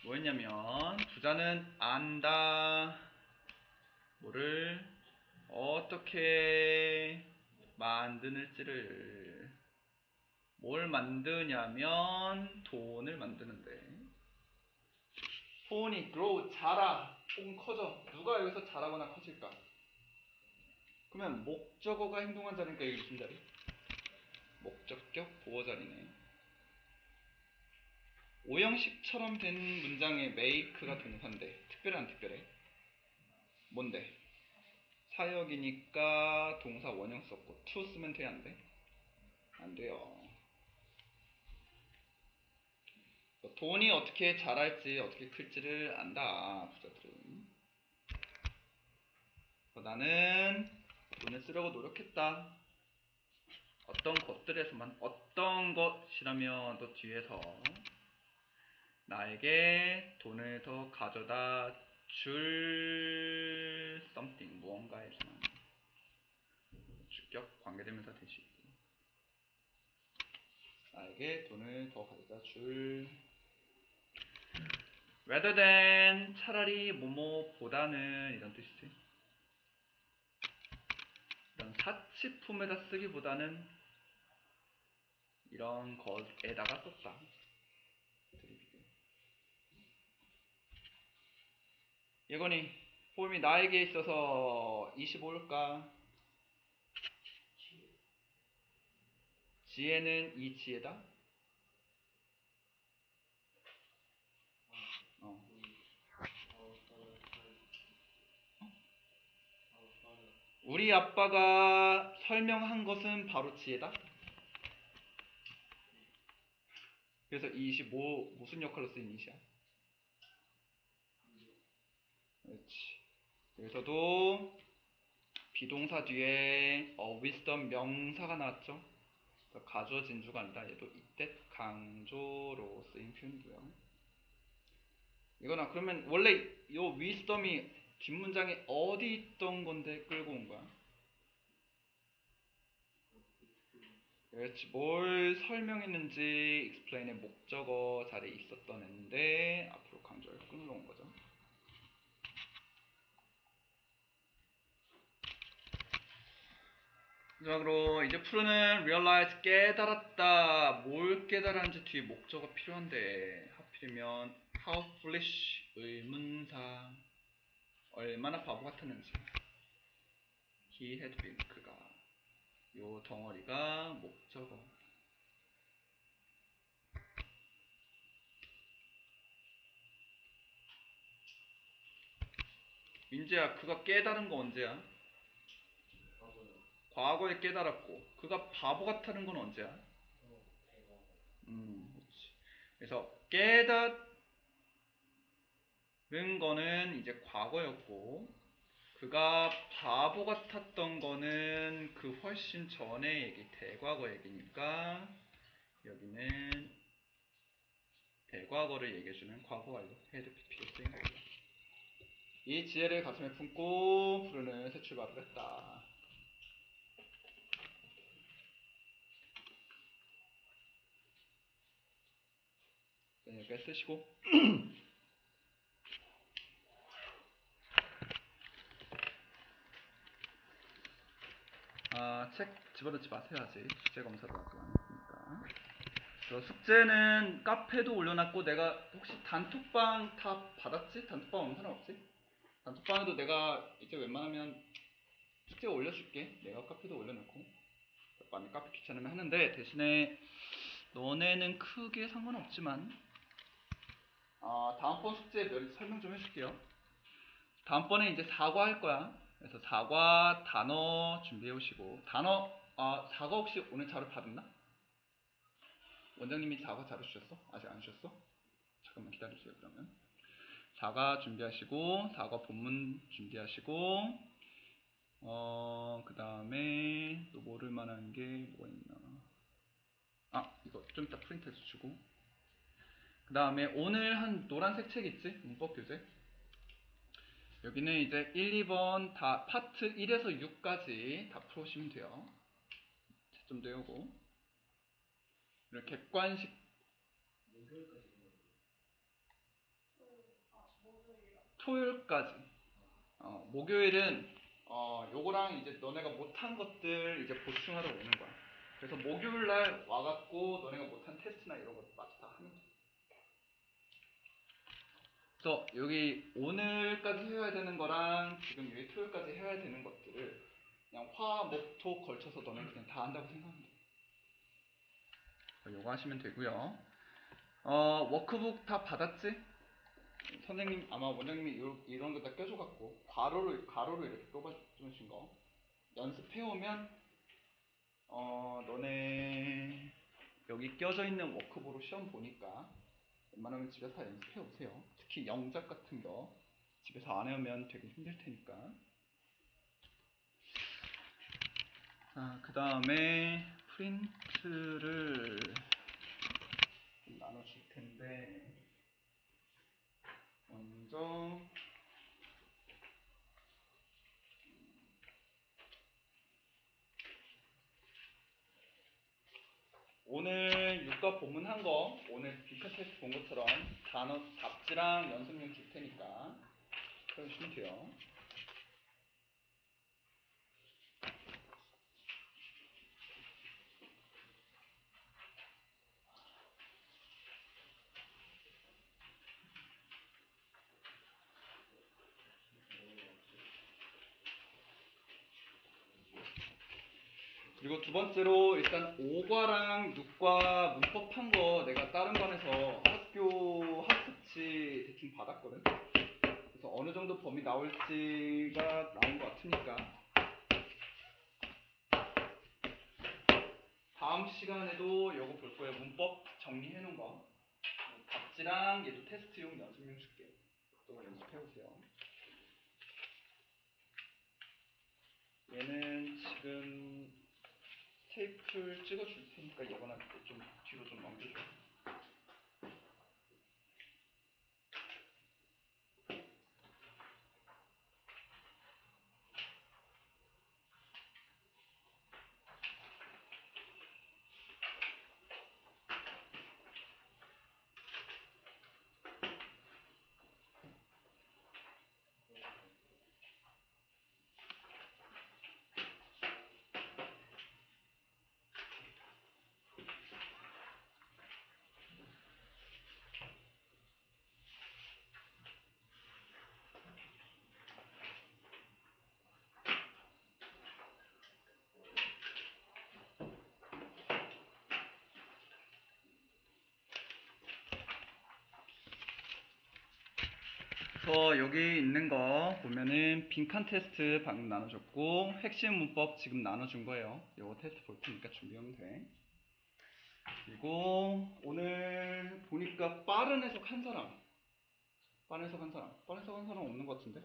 뭐였냐면 부자는 안다. 뭐를 어떻게 만드는지를. 뭘 만드냐면 돈을 만드는데, 돈이 grow 자라, 돈 커져. 누가 여기서 자라거나 커질까? 그러면 목적어가 행동한 자리니까 이게 무슨 자리? 목적격 보어 자리네. 오형식처럼 된 문장에 make가 동사인데 특별해 안 특별해? 뭔데? 사역이니까 동사 원형 썼고 to 쓰면 돼 안 돼? 안 돼요. 돈이 어떻게 자랄지 어떻게 클지를 안다 부자들은. 나는 돈을 쓰려고 노력했다. 어떤 것들에서만, 어떤 것이라면 또 뒤에서 나에게 돈을 더 가져다 줄 something, 무언가에서만. 주격 관계대명사 대시. 나에게 돈을 더 가져다 줄 rather than, 차라리 뭐뭐보다는, 이런 뜻이지. 이런 사치품에다 쓰기보다는 이런 것에다가 썼다. 예건이, 폼이 나에게 있어서 25일까? 지혜는 이 지혜다? 우리 아빠가 설명한 것은 바로 지혜다? 그래서 이 25 무슨 역할로 쓰인 이시야? 그렇지. 여기서도 비동사 뒤에 wisdom 명사가 나왔죠? 가주어 진주가 아니라 얘도 이때 강조로 쓰인 표현이고요. 이거나 그러면 원래 요 wisdom이 뒷문장에 어디 있던 건데 끌고 온 거야? 그렇지. 뭘 설명했는지 explain의 목적어 자리에 있었던 애인데 앞으로 강조를 끌고 온 거죠. 마지막으로 이제 프로는 realize, 깨달았다. 뭘 깨달았는지 뒤에 목적어 필요한데 하필이면 how foolish, 의문사, 얼마나 바보 같았는지. he had been, 그가. 요 덩어리가 목적어. 민재야, 그가 깨달은 거 언제야? 과거에 깨달았고, 그가 바보 같다는 건 언제야? 그렇지. 그래서 깨달은 거는 이제 과거였고, 그가 바보 같았던 거는 그 훨씬 전의 얘기, 대과거 얘기니까 여기는 대과거를 얘기해주는 과거 완료 헤드 PP로 쓰인 거고요. 이 지혜를 가슴에 품고 프로는 새 출발을 했다. 여기까지 쓰시고 책 집어넣지 마세요. 아직 숙제 검사도 아직 안 했으니까. 숙제는 카페도 올려놨고, 내가 혹시 단톡방 다 받았지? 단톡방 오면 상관없지? 단톡방에도 내가 이제 웬만하면 숙제 올려줄게. 내가 카페도 올려놓고 만약 카페 귀찮으면 하는데, 대신에 너네는 크게 상관없지만 다음번 숙제 설명 좀 해줄게요. 다음번에 이제 사과 할 거야. 그래서 사과 단어 준비해 오시고, 단어 사과 혹시 오늘 자료 받았나? 원장님이 사과 자료 주셨어? 아직 안 주셨어? 잠깐만 기다려주세요. 그러면 사과 준비하시고, 사과 본문 준비하시고, 그 다음에 또 모를 만한 게 뭐가 있나? 이거 좀 이따 프린트해서 주고, 그 다음에 오늘 한 노란색 책 있지? 문법 교재. 여기는 이제 1, 2번 다 파트 1에서 6까지 다 풀어오시면 돼요. 채점도 해오고, 이렇게 객관식 토요일까지. 목요일은 요거랑 이제 너네가 못한 것들 이제 보충하러 오는 거야. 그래서 목요일날 와갖고 너네가 못한 테스트나 이런 거 마저 다 하면 돼. 그래서 여기 오늘까지 해야 되는 거랑 지금 여기 토요일까지 해야 되는 것들을 그냥 화, 목, 토 걸쳐서 너네 그냥 다 한다고 생각하면 돼. 요거 하시면 되고요. 워크북 다 받았지? 선생님 아마 원장님이 이런 거 다 껴줘갖고 가로로 이렇게 꼽아주신 거 연습해오면 너네 여기 껴져 있는 워크북으로 시험 보니까 웬만하면 집에서 다 연습해 오세요. 특히 영작 같은 거 집에서 안 해오면 되게 힘들 테니까. 자, 그 다음에 프린트를 좀 나눠줄 텐데, 먼저 오늘 육과 본문 한 거, 오늘 비카 테스트 본 것처럼 단어 답지랑 연습용 줄 테니까 해주시면 돼요. 그리고 두 번째로 일단 5과랑 6과 문법 한 거 내가 다른 반에서 학교 학습지 대충 받았거든. 그래서 어느 정도 범위 나올지가 나온 것 같으니까 다음 시간에도 요거 볼 거예요. 문법 정리해 놓은 거. 답지랑 얘도 테스트용 연습용 줄게. 또 연습해 보세요. 얘는 지금 테이프를 찍어줄 테니까 이번할 때 좀 뒤로 좀 넘겨줘. 그래서 여기 있는 거 보면은 빈칸 테스트 방금 나눠줬고 핵심 문법 지금 나눠준 거예요. 이거 테스트 볼 테니까 준비하면 돼. 그리고 오늘 보니까 빠른 해석 한 사람, 빠른 해석 한 사람, 빠른 해석 한 사람 없는 것 같은데?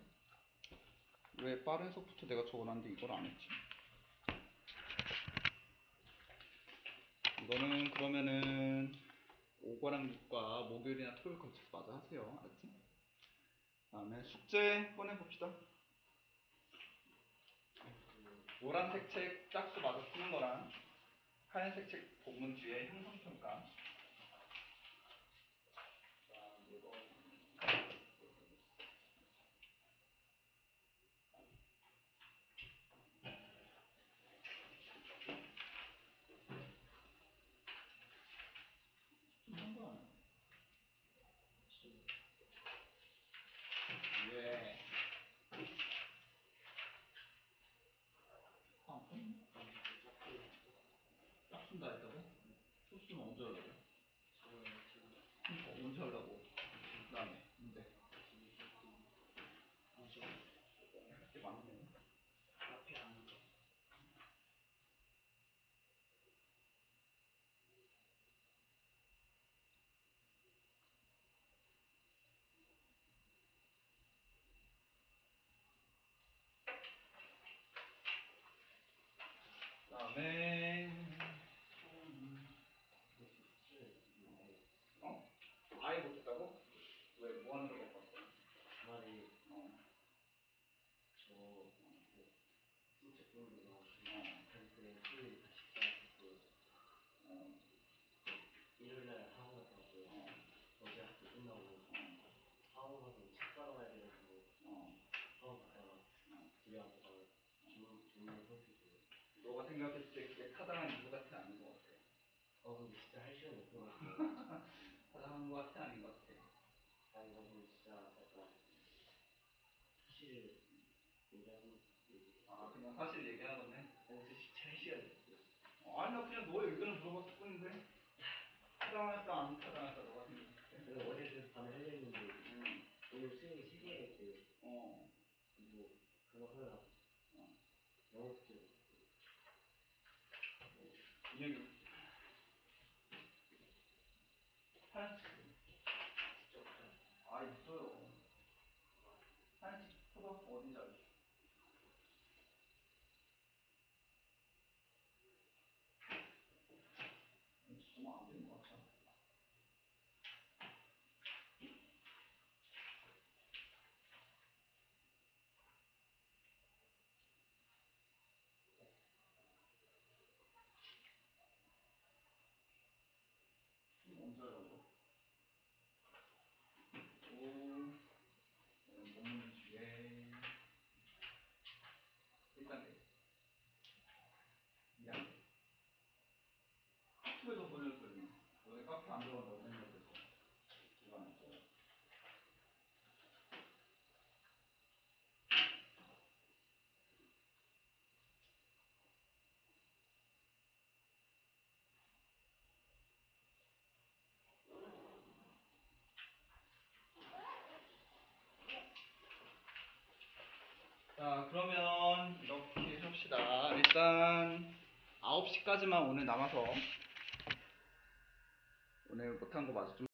왜 빠른 해석부터 내가 적어놨는데 이걸 안 했지? 이거는 그러면은 5과랑 6과 목요일이나 토요일 거쳐서 마저 하세요. 알았지? 다음에 숙제 꺼내봅시다. 노란색 책 짝수 마저 푸는 거랑 하얀색 책 본문 뒤에 형성평가. 예. 짝순다 했다고? 소수는 언제 하려고? 언제 하려고? 그 다음에 문제. 할게 많네. 앞에 안 묻어. 그 다음에 어? 아예 못했다고? 왜? 뭐 하는 걸 바꿨어? 주말에 어. 저 수채 부르다가 그때 토요일 다시 시작했고 어. 일요일날 학원 갔다 왔고 어제 학교 끝나고 학원 가서 책 사러 가야 돼가지고 학원 갔다가 집에 와서 바로 주문 선택했어요. 너가 생각했을 때 그게 타당한 이유 같지 않은 것 같아. 근데 진짜 할 시간이 없어가지고 타당한 것 같아, 아닌 것 같아? 아니 나도 진짜 약간 사실 얘기하는 아, 그냥 사실 얘기하는 거네. 근데 진짜 할 시간이 없어요. 아니, 나 그냥 너의 의견을 물어봤을 뿐인데. 타당할까, 안 타당할까, 너가 생각했을 때. 그래서 어제 그래서 밤에 하려 했는데 음. 오늘 수영이 3개가 있대요. 어. 그리고 그거 하느라 영어 숙제를 인형이 하얀색. 정서적으로. 오, 본문 뒤에 1단계, 2단계. 카페도 보내줬더니 너네 카페 안 들어간다고 생각했어. 이거 안 했어요. 자, 그러면 이렇게 합시다. 일단 9시까지만 오늘 남아서 오늘 못한 거 맞아. 좀